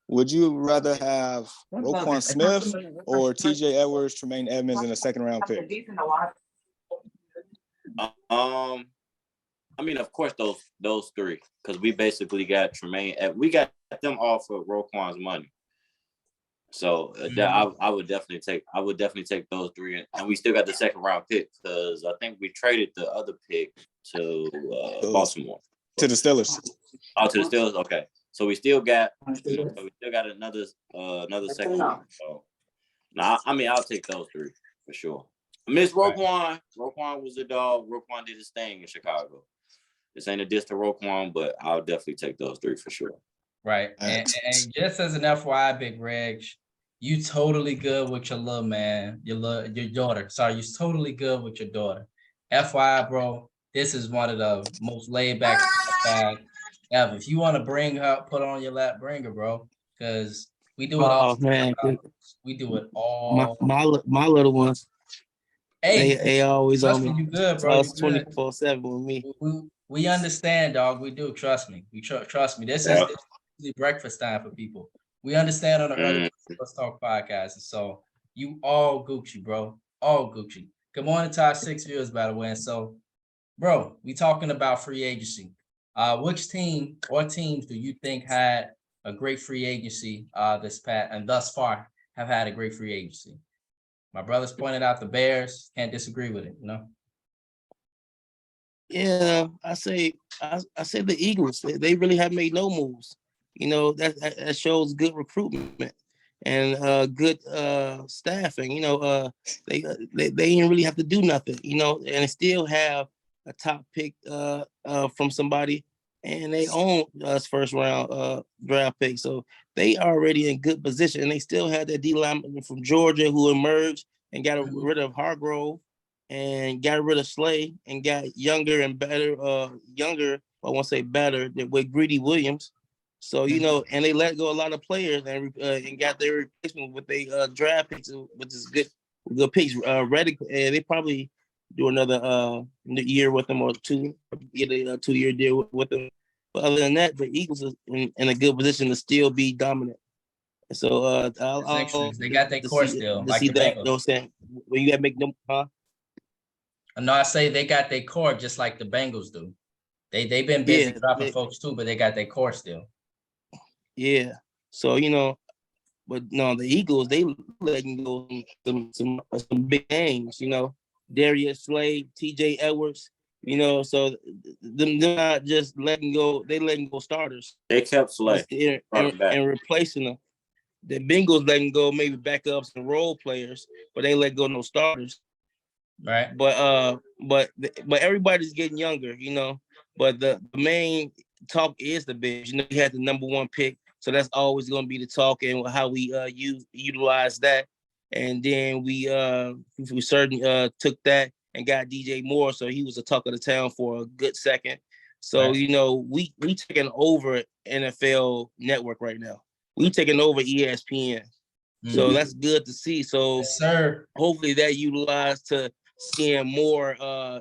Would you rather have Roquan Smith or TJ Edwards, Tremaine Edmonds in a 2nd-round pick? I mean, of course, those 3, because we basically got Tremaine. We got them all for Roquan's money. So I would definitely take those 3, and we still got the 2nd-round pick because I think we traded the other pick to Baltimore. To the Steelers. Oh, to the Steelers. Okay. So we still got another 2nd round. So I'll take those 3 for sure. I miss Roquan. Roquan was a dog. Roquan did his thing in Chicago. This ain't a diss to Roquan, but I'll definitely take those 3 for sure. Right. And just as an FYI, Big Reg, you totally good with your little man, your daughter. Sorry, you're totally good with your daughter. FYI, bro, this is one of the most laid back ever. If you want to bring her, put her on your lap, bring her, bro. Because we do it all. Man, we do it all. My little ones. Hey, they always on me. You good, bro? It's 24/7 with me. We understand, dog. We do. Trust me. Trust me. This is breakfast time for people. We understand on the early Let's Talk podcast. And so you all Gucci, bro. All Gucci. Good morning to our 6 viewers, by the way. And so, bro, we talking about free agency. Which team or teams do you think had a great free agency this past and thus far have had a great free agency? My brothers pointed out the Bears. Can't disagree with it, you know? Yeah, I say the Eagles. They really have made no moves. You know, that shows good recruitment and good staffing. You know, they didn't really have to do nothing. You know, and they still have a top pick from somebody, and they own us 1st-round draft pick. So they already in good position, and they still had that D lineman from Georgia who emerged and got rid of Hargrove and got rid of Slay and got younger and better. I won't say better with Greedy Williams. So, you know, and they let go a lot of players and got their replacement with their draft picks, which is good picks. Reddick, they probably do another year with them or 2, get a 2-year deal with them. But other than that, the Eagles is in a good position to still be dominant. So they got their core still. To see that, you know what I'm saying? When you got to make them, No, I say they got their core just like the Bengals do. They've been busy dropping folks too, but they got their core still. Yeah. So, you know, but no, the Eagles, they letting go some big names, you know. Darius Slay, TJ Edwards, you know, so they're not just letting go, they letting go starters. They kept Slay and replacing them. The Bengals letting go maybe backups and role players, but they let go no starters. Right. But everybody's getting younger, you know. But the main talk is the Bears. You know, you had the number 1 pick, so that's always going to be the talk and how we utilize that. And then we certainly took that and got DJ Moore, so he was a talk of the town for a good second. So Right. you know, we taking over NFL Network right now. We taking over ESPN. So that's good to see. So Yes, sir. hopefully that utilized to seeing more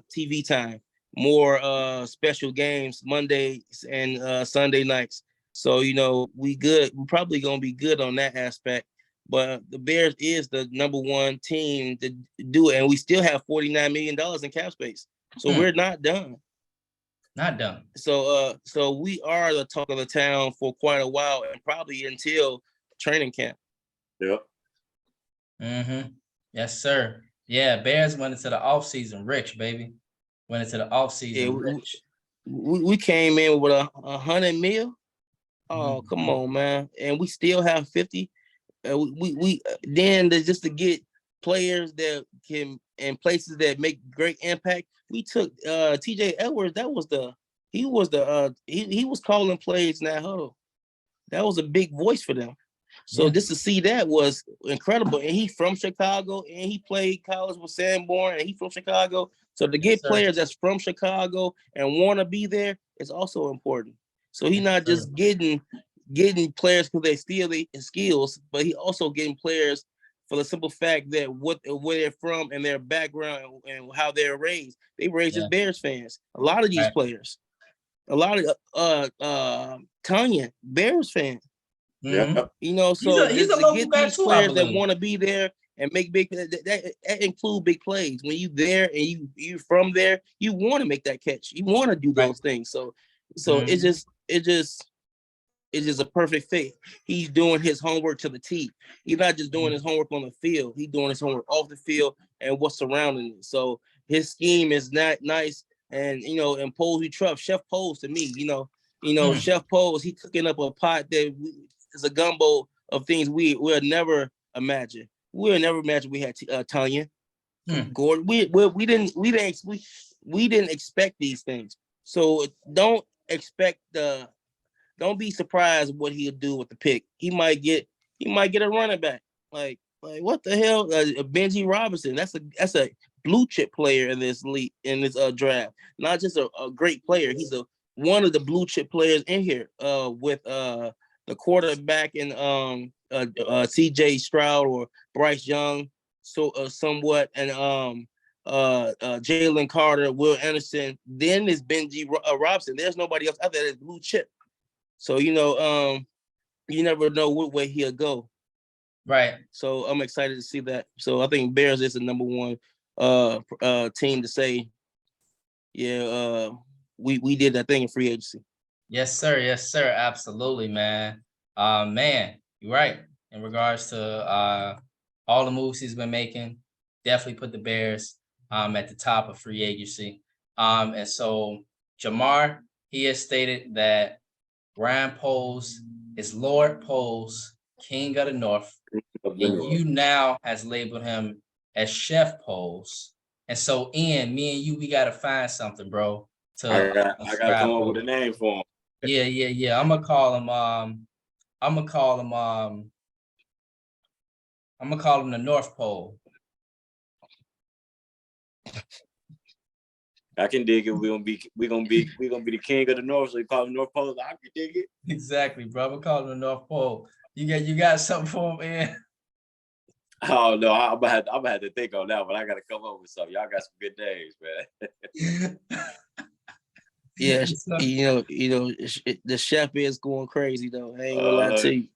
TV time, more special games Mondays and Sunday nights. So you know, we good. We're probably gonna be good on that aspect. But the Bears is the #1 team to do it, and we still have $49 million in cap space. So we're not done. Not done. So we are the talk of the town for quite a while, and probably until training camp. Yep. Mm-hmm. Yes, sir. Yeah, Bears went into the offseason rich, baby. Went into the offseason rich. We came in with $100 million. Oh, come on, man. And we still have 50. We then just to get players that can in places that make great impact. We took TJ Edwards. He was calling plays in that huddle. That was a big voice for them. So just to see that was incredible. And he from Chicago, and he played college with Sanborn, and he from Chicago. So to get players that's from Chicago and want to be there is also important. So he's not just getting players because they steal the skills, but he also getting players for the simple fact that where they're from and their background and how they're raised. They raised as Bears fans. A lot of these players, a lot of Tanya Bears fan. Mm-hmm. You know, so he's a to local get guy these too, players that want to be there and make big that include big plays. When you there and you from there, you want to make that catch. You want to do those things. So it's just a perfect fit. He's doing his homework to the T. He's not just doing his homework on the field. He's doing his homework off the field and what's surrounding it. So his scheme is not nice. And you know, and Poles we trust. Chef Poles to me, you know, Chef Poles, he cooking up a pot that is a gumbo of things we'll never imagine. We'll never imagine we had Tanya, Gordon. We didn't expect these things. So don't be surprised what he'll do with the pick. He might get a running back. Like what the hell? Benji Robinson. That's a blue chip player in this league, in this draft. Not just a great player. He's one of the blue chip players in here. With the quarterback and C.J. Stroud or Bryce Young, so somewhat, and Jalen Carter, Will Anderson. Then is Benji Robinson. There's nobody else out there that's blue chip. So you know, you never know what way he'll go. Right. So I'm excited to see that. So I think Bears is the #1 team to say, yeah, we did that thing in free agency. Yes, sir. Yes, sir. Absolutely, man. Man, you're right. In regards to all the moves he's been making, definitely put the Bears at the top of free agency. And so Jamar, he has stated that Ryan Poles is Lord Poles, King of the North. And you now has labeled him as Chef Poles. And so Ian, me and you, we gotta find something, bro. I gotta come up with a name for him. Yeah. I'm gonna call him the North Pole. I can dig it. We're gonna be the king of the North, so you call him North Pole. I can dig it. Exactly, bro. I'm gonna call him the North Pole. You got something for him, Ian? Oh no, I'm gonna have to think on that, but I gotta come up with something. Y'all got some good names, man. Yeah, you know, the chef is going crazy though. I ain't gonna lie to you.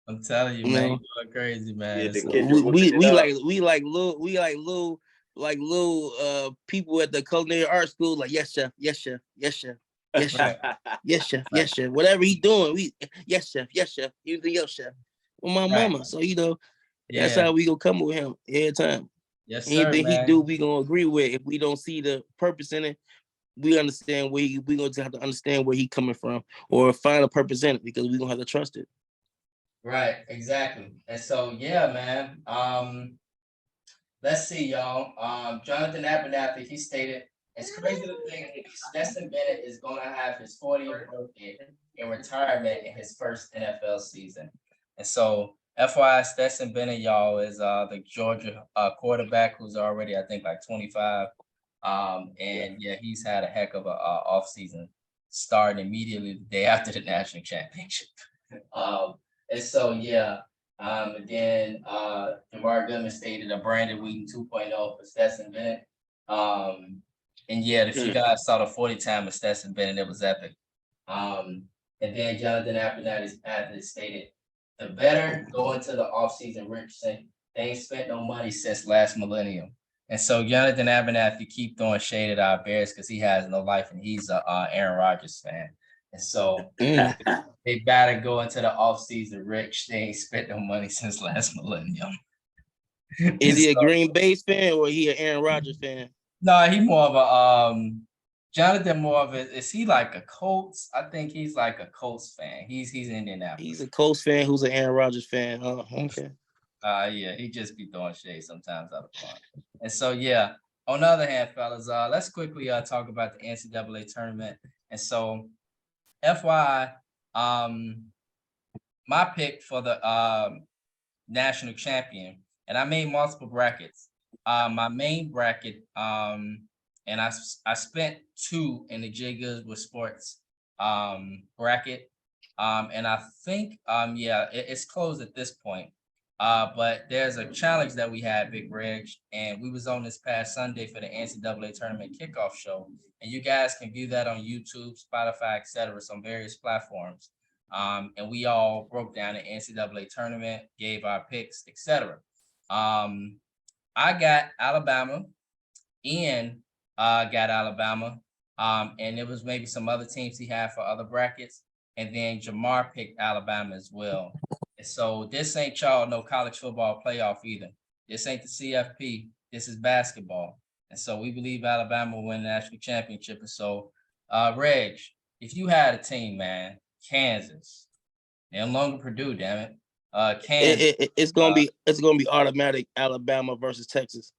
I'm telling you, man, you're going crazy, man. Yeah, we like little people at the culinary art school. Like yes, chef, yes, chef, yes, chef, yes, chef, yes, chef, yes, chef. Whatever he doing, yes, chef, yes, chef. Anything else, chef? With my mama. So you know, that's how we gonna come with him every time. Yes, sir. Anything he do, we gonna agree with. If we don't see the purpose in it, we understand where we gonna have to understand where he coming from, or find a purpose in it, because we gonna have to trust it. Right, exactly. And so yeah, man. Let's see, y'all. Jonathan Abernathy, he stated, it's crazy to think Stetson Bennett is gonna have his 40th birthday in retirement in his first NFL season. And so FYI, Stetson Bennett, y'all, is the Georgia quarterback who's already, I think, like 25 And yeah, he's had a heck of a off season, starting immediately the day after the national championship. And so yeah, and then Jamar Goodman stated a Brandon Wheaton 2.0 for Stetson Bennett. And yeah, if you guys saw the 40 time of Stetson Bennett, it was epic. And then Jonathan Abernathy stated, the better go into the offseason, Richardson. They ain't spent no money since last millennium. And so Jonathan Abernathy keep throwing shade at our Bears because he has no life and he's a Aaron Rodgers fan. And so they better go into the offseason rich. They ain't spent no money since last millennium. Is he a Green Bay fan or he an Aaron Rodgers fan? No, he more of a Jonathan more of a, is he like a Colts? I think he's like a Colts fan. He's in Indianapolis. He's a Colts fan who's an Aaron Rodgers fan. Okay. Yeah, he just be throwing shade sometimes out of fun. And so yeah, on the other hand, fellas, let's quickly talk about the NCAA tournament. And so FYI, my pick for the national champion, and I made multiple brackets. My main bracket, and I spent 2 in the J Goods with Sports bracket. And I think yeah, it's closed at this point. But there's a challenge that we had, Big Reg, and we was on this past Sunday for the NCAA tournament kickoff show. And you guys can view that on YouTube, Spotify, etc., some various platforms. And we all broke down the NCAA tournament, gave our picks, etc. I got Alabama, Ian got Alabama, and it was maybe some other teams he had for other brackets. And then Jamar picked Alabama as well. And so this ain't y'all no college football playoff either. This ain't the CFP. This is basketball. And so we believe Alabama will win the national championship. And so, Reg, if you had a team, man, Kansas, no longer Purdue, damn it. Kansas. It's gonna be automatic Alabama versus Texas.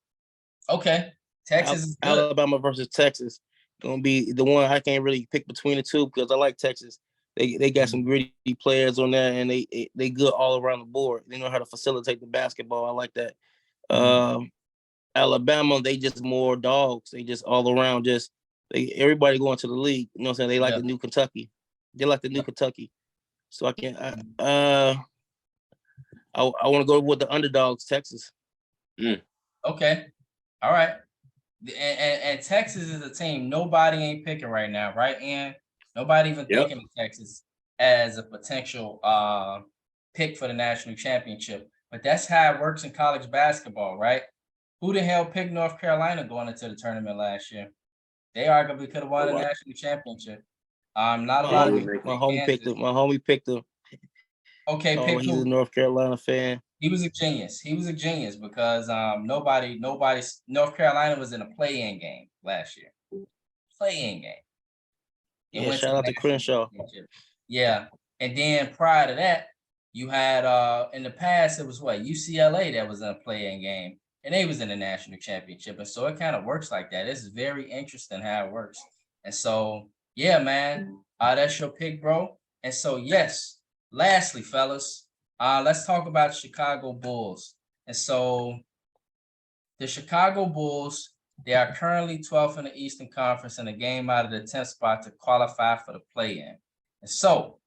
Okay. Texas is good. Alabama versus Texas. Gonna be the one I can't really pick between the two because I like Texas. They got some gritty players on there and they good all around the board. They know how to facilitate the basketball. I like that. Alabama, they just more dogs. They just all around everybody going to the league. You know what I'm saying? They like the new Kentucky. They like the new Kentucky. So I can't I want to go with the underdogs, Texas. Okay. All right. And Texas is a team nobody ain't picking right now, right, Ian? Nobody even thinking of Texas as a potential pick for the national championship. But that's how it works in college basketball, right? Who the hell picked North Carolina going into the tournament last year? They arguably could have won the national championship. Not a lot of people. My homie picked him. Okay, he's a North Carolina fan. He was a genius. Because North Carolina was in a play-in game last year. Play-in game. Yeah, shout out to Crenshaw. Yeah. And then prior to that, you had in the past, it was UCLA that was in a play-in game, and they was in the national championship. And so it kind of works like that. This is very interesting how it works. And so, yeah, man, that's your pick, bro. And so, yes, lastly, fellas, let's talk about Chicago Bulls. And so the Chicago Bulls, they are currently 12th in the Eastern Conference and a game out of the 10th spot to qualify for the play-in. And so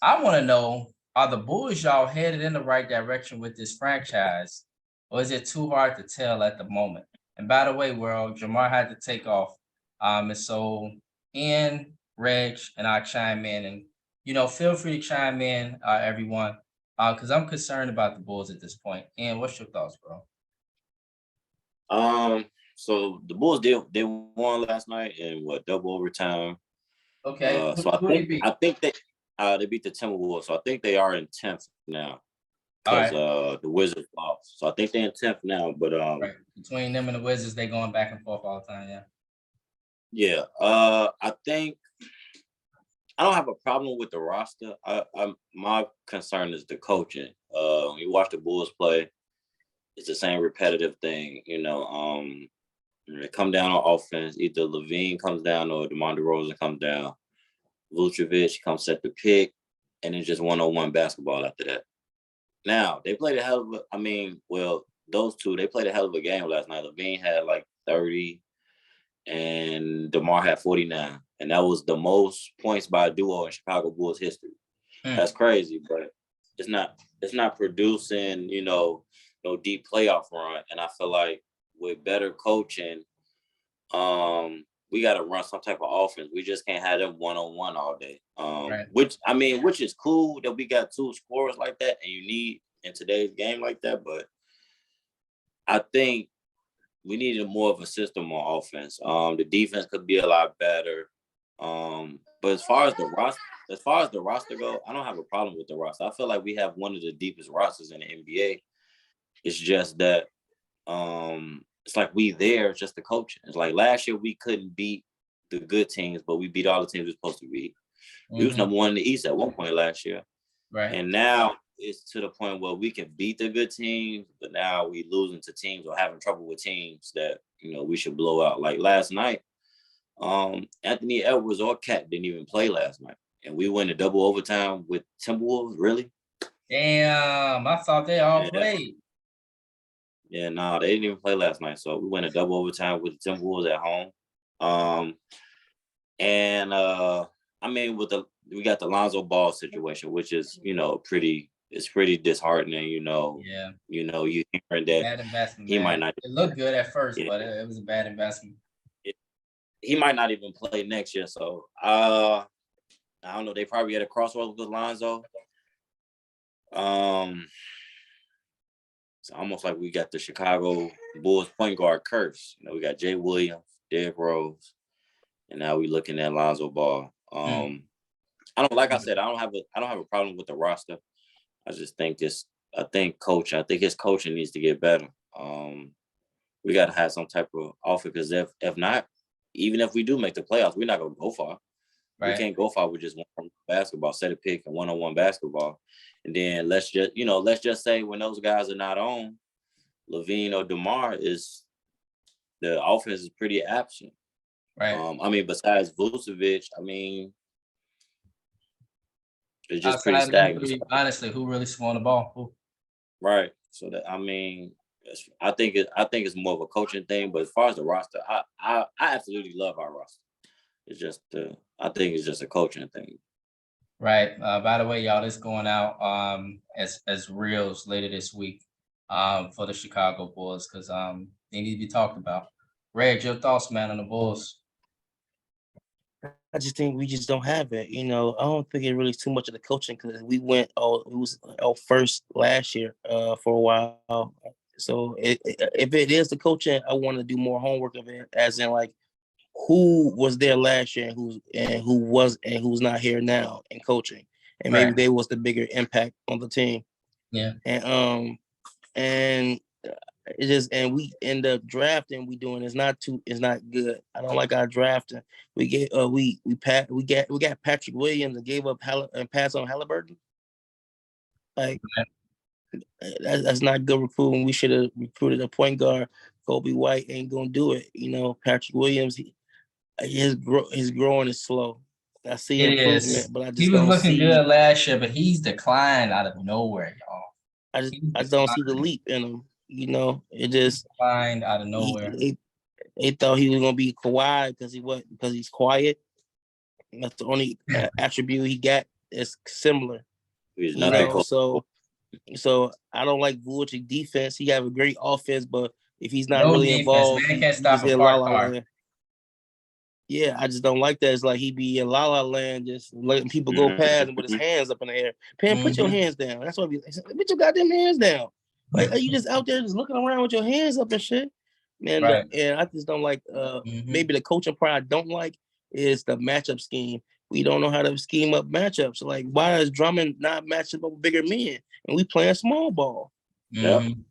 I want to know, are the Bulls y'all headed in the right direction with this franchise, or is it too hard to tell at the moment? And by the way, World, Jamar had to take off. And so Ian, Reg, and I chime in. And, feel free to chime in, everyone, because I'm concerned about the Bulls at this point. Ian, what's your thoughts, bro? So the Bulls they won last night in double overtime. Okay. So I think they beat the Timberwolves. So I think they are in 10th now because the Wizards lost. So I think they're in 10th now. But right. Between them and the Wizards, they going back and forth all the time. Yeah. Yeah. I think I don't have a problem with the roster. My concern is the coaching. When you watch the Bulls play, it's the same repetitive thing. They come down on offense. Either Levine comes down or DeMar DeRozan comes down. Vucevic comes set the pick, and it's just one-on-one basketball after that. Now, they played a hell of those two, they played a hell of a game last night. Levine had like 30. and DeMar had 49. And that was the most points by a duo in Chicago Bulls history. That's crazy, but it's not producing, no deep playoff run. And I feel like with better coaching, we got to run some type of offense. We just can't have them one-on-one all day. Which is cool that we got two scorers like that, and you need in today's game like that. But I think we needed more of a system on offense. The defense could be a lot better. But as far as the roster go, I don't have a problem with the roster. I feel like we have one of the deepest rosters in the NBA. It's just that it's like we there just the coaching. It's like last year we couldn't beat the good teams, but we beat all the teams we're supposed to beat. We was number one in the East at one point last year. Right. And now it's to the point where we can beat the good teams, but now we losing to teams or having trouble with teams that, we should blow out. Like last night, Anthony Edwards or Cat didn't even play last night. And we went to double overtime with Timberwolves, really? Damn, I thought they all played. Yeah, no, they didn't even play last night. So we went to double overtime with the Timberwolves at home. We got the Lonzo Ball situation, which is, pretty disheartening, Yeah. You hearing that bad investment, he man. might not. It looked good at first, but it was a bad investment. He might not even play next year. So I don't know. They probably had a crossroads with Lonzo. It's almost like we got the Chicago Bulls point guard curse. We got Jay Williams, Derrick Rose, and now we're looking at Lonzo Ball. I don't have a problem with the roster. I just think his coaching needs to get better. We got to have some type of offer, because if not, even if we do make the playoffs, we're not gonna go far. Right. We can't go far with just one basketball, set a pick and one-on-one basketball. And then let's just say when those guys are not on, LaVine or DeMar, the offense is pretty absent. Right. Besides Vucevic, it's just pretty stagnant. Honestly, who really swung the ball? Who? Right. So that I think it's more of a coaching thing. But as far as the roster, I absolutely love our roster. It's just I think it's just a coaching thing. Right. By the way, y'all, this going out as reels later this week for the Chicago Bulls, because they need to be talked about. Reg, your thoughts, man, on the Bulls? I just think we just don't have it. I don't think it really is too much of the coaching, because we went first last year for a while. So if it is the coaching, I want to do more homework of it, as in like who was there last year and who's not here now in coaching, and maybe they was the bigger impact on the team. Yeah. And it just, and we end up drafting. We doing it's not good. I don't like our drafting. We got Patrick Williams and gave up and passed on Halliburton. Like that's not good recruiting. We should have recruited a point guard. Kobe White ain't gonna do it. Patrick Williams, his growing is slow. I see improvement, but I just he was looking good last year, but he's declined out of nowhere, y'all. I just don't see the leap in him. It just declined out of nowhere. They thought he was gonna be Kawhi because he's quiet. That's the only attribute he got is similar. He's not so I don't like Vucevic defense. He have a great offense, but if he's not really involved, man, can't stop a park car. Yeah, I just don't like that. It's like he be in La La Land, just letting people go past him with his hands up in the air. Pam, put your hands down. That's what put your goddamn hands down. Like, are you just out there just looking around with your hands up and shit? Man, and I just don't like. Maybe the coaching part I don't like is the matchup scheme. We don't know how to scheme up matchups. Like, why is Drummond not matching up with bigger men? And we playing small ball. Mm-hmm.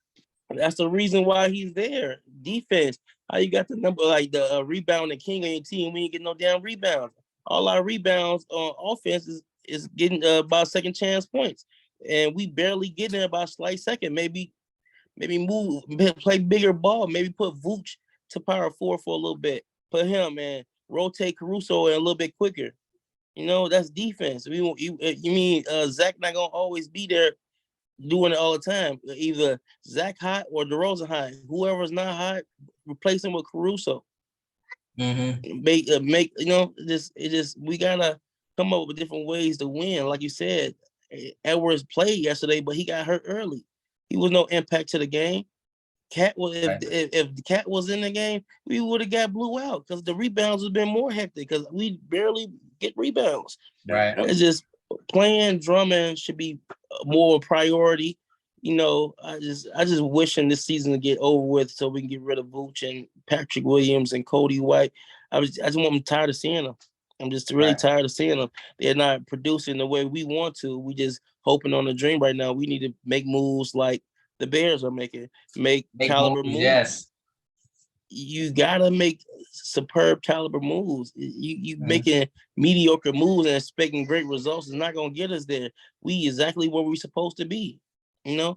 That's the reason why he's there. Defense. How you got the number like the rebounding king on your team? We ain't getting no damn rebounds. All our rebounds on offense is getting about second chance points, and we barely getting there about slight second. Maybe move, play bigger ball. Maybe put Vooch to power forward for a little bit. Put him and rotate Caruso a little bit quicker. That's defense. You mean Zach not gonna always be there doing it all the time? Either Zach hot or DeRozan hot. Whoever's not hot, replace him with Caruso. make we gotta come up with different ways to win. Like you said, Edwards played yesterday, but he got hurt early. He was no impact to the game. Cat was if the Cat was in the game, we would have got blew out because the rebounds have been more hectic because we barely get rebounds. Right. It's just playing Drummond should be more priority. I just wishing this season to get over with so we can get rid of Vooch and Patrick Williams and Cody White. I just want them tired of seeing them. I'm just really tired of seeing them. They're not producing the way we want to. We just hoping on a dream right now. We need to make moves like the Bears are making. Make caliber moves. Yes. You gotta make superb caliber moves. You making mediocre moves and expecting great results is not gonna get us there. We exactly where we're supposed to be, And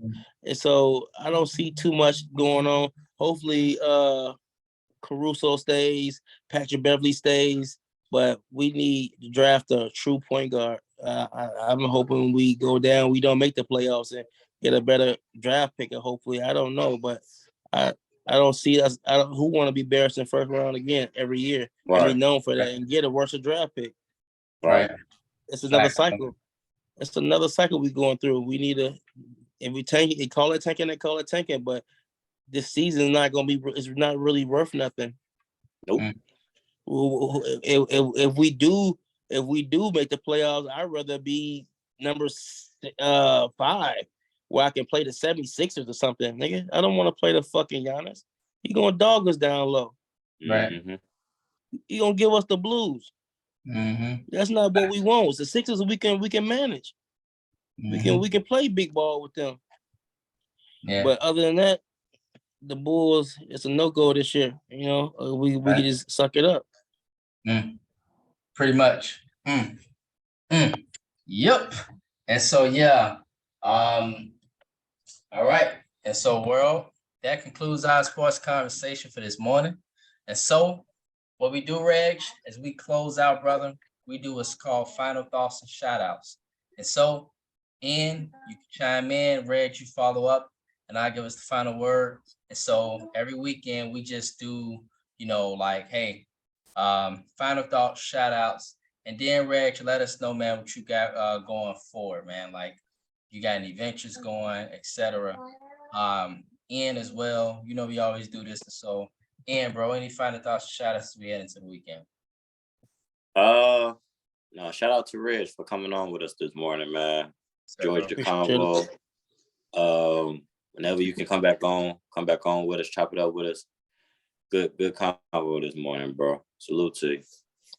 so I don't see too much going on. Hopefully Caruso stays, Patrick Beverly stays, but we need to draft a true point guard. I'm hoping we go down, we don't make the playoffs and get a better draft picker. Hopefully, I don't know, but I don't see us. Who want to be Bears in first round again every year and be known for that and get a worse draft pick. Right. It's another cycle. It's another cycle we're going through. We need to, if we tank it, call it tanking, but this season is not going to be, it's not really worth nothing. Nope. If we do make the playoffs, I'd rather be number 5. Where I can play the 76ers or something, nigga. I don't want to play the fucking Giannis. He gonna dog us down low. Right. He gonna give us the blues. That's not what we want. It's the Sixers we can manage. We can play big ball with them. Yeah. But other than that, the Bulls, it's a no-go this year. We can just suck it up. Pretty much. Yep. And so all right. And so, world, that concludes our sports conversation for this morning. And so, what we do, Reg, as we close out, brother, we do what's called final thoughts and shout outs. And so, Ian, you can chime in, Reg, you follow up, and I give us the final word. And so, every weekend, we just do, hey, final thoughts, shout outs. And then, Reg, let us know, man, what you got going forward, man. Like, you got any ventures going, etc. Ian as well. We always do this. So, Ian, bro, any final thoughts, shout outs as we head into the weekend? No, shout out to Reg for coming on with us this morning, man. Enjoyed your convo. Whenever you can come back on with us, chop it up with us. Good convo this morning, bro. Salute to you.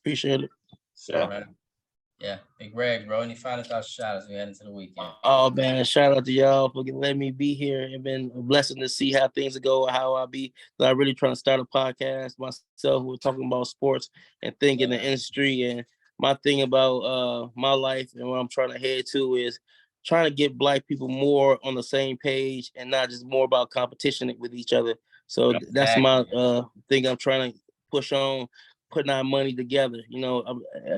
Appreciate it. Sure, man. Yeah, Big Greg, bro. Any final thoughts, shout outs we head into the weekend? Oh man, shout out to y'all for letting me be here. It's been a blessing to see how things go, how I be. So I really trying to start a podcast myself. We're talking about sports and thinking the industry. And my thing about my life and what I'm trying to head to is trying to get Black people more on the same page and not just more about competition with each other. So that's my thing I'm trying to push on. Putting our money together,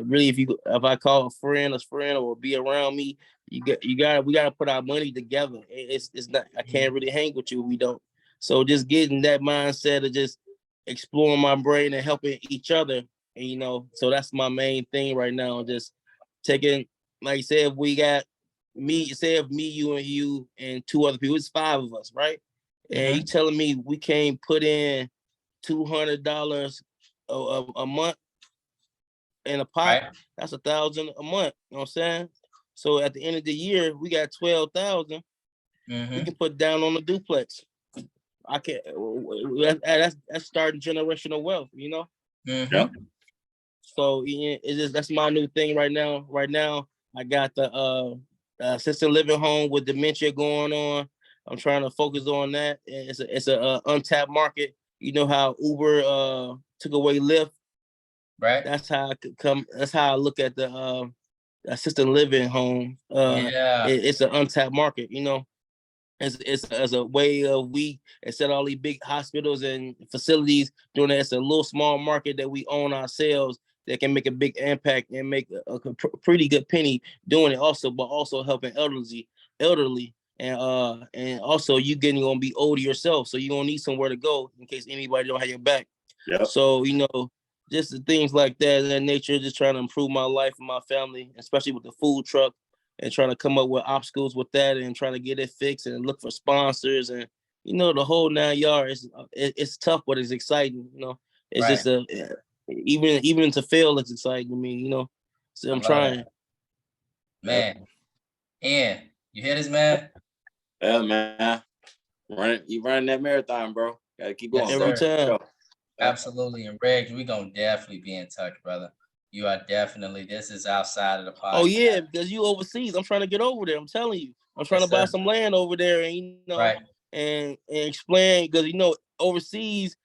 really, if I call a friend or be around me, we got to put our money together. It's not, I can't really hang with you if we don't. So just getting that mindset of just exploring my brain and helping each other, and so that's my main thing right now. Just taking, like I said, if we got me, you and you and 2 other people, it's 5 of us, right? And you telling me we can't put in $200 a month in a pot, right? That's $1,000 a month. You know what I'm saying? So at the end of the year, we got 12,000. We can put down on the duplex. I can. That's starting generational wealth. Yep. So that's my new thing right now. Right now, I got the assisted living home with dementia going on. I'm trying to focus on that. It's a untapped market. You know how Uber took away Lyft, right? That's how I could come. That's how I look at the assisted living home. It's an untapped market. It's as a way of instead of all these big hospitals and facilities doing that, it's a little small market that we own ourselves that can make a big impact and make a pretty good penny doing it. But also helping elderly. And also you gonna be older yourself, so you're gonna need somewhere to go in case anybody don't have your back. Yep. So just the things like that nature, just trying to improve my life and my family, especially with the food truck and trying to come up with obstacles with that and trying to get it fixed and look for sponsors and, you know, the whole 9 yards. It's tough, but it's exciting, you know. It's Right. just even to fail, it's exciting to me, you know. So I'm trying. Man. And you hear this, man? Yeah, man. You running that marathon, bro. Gotta keep going. Every time. Absolutely. And Reg, we're gonna definitely be in touch, brother. You are definitely, this is outside of the podcast. Oh yeah, because you overseas. I'm trying to get over there. I'm telling you. I'm trying to buy some land over there and, you know, right. and explain, because, you know, overseas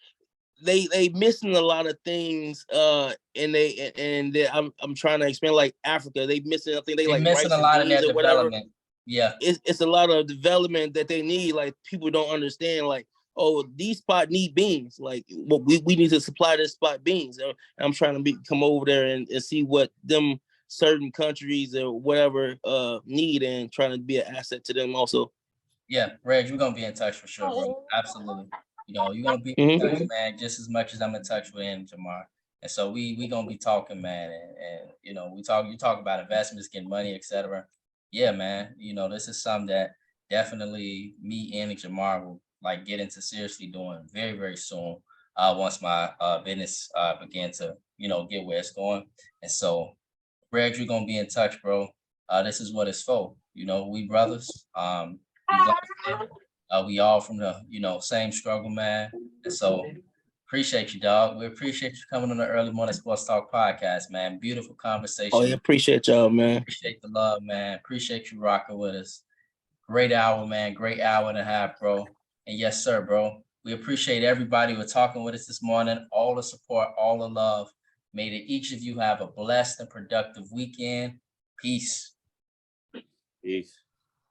they missing a lot of things, and I'm trying to explain, like Africa, they missing, I think they like missing rice a lot and of beans their or whatever. development. Yeah, it's a lot of development that they need. Like, people don't understand, like, oh, these spot need beans. Like, well, we need to supply this spot beans. And I'm trying to come over there and see what them certain countries or whatever need, and trying to be an asset to them also. Yeah, Reg, we're gonna be in touch for sure, bro. Absolutely. You know, you're gonna be in touch, man, just as much as I'm in touch with him, Jamar. And so we gonna be talking, man, and you know, you talk about investments, getting money, etc. Yeah, man. You know, this is something that definitely me and Jamar will like get into seriously doing very, very soon. Once my business begin to, you know, get where it's going. And so, Reg, you're gonna be in touch, bro. This is what it's for. You know, we brothers. We all from the, you know, same struggle, man. And so appreciate you, dog. We appreciate you coming on the Early Morning Sports Talk podcast, man. Beautiful conversation. Oh yeah, appreciate y'all, man. Appreciate the love, man. Appreciate you rocking with us. Great hour, man. Great hour and a half, bro. And yes, sir, bro. We appreciate everybody who are talking with us this morning. All the support, all the love. May each of you have a blessed and productive weekend. Peace. Peace.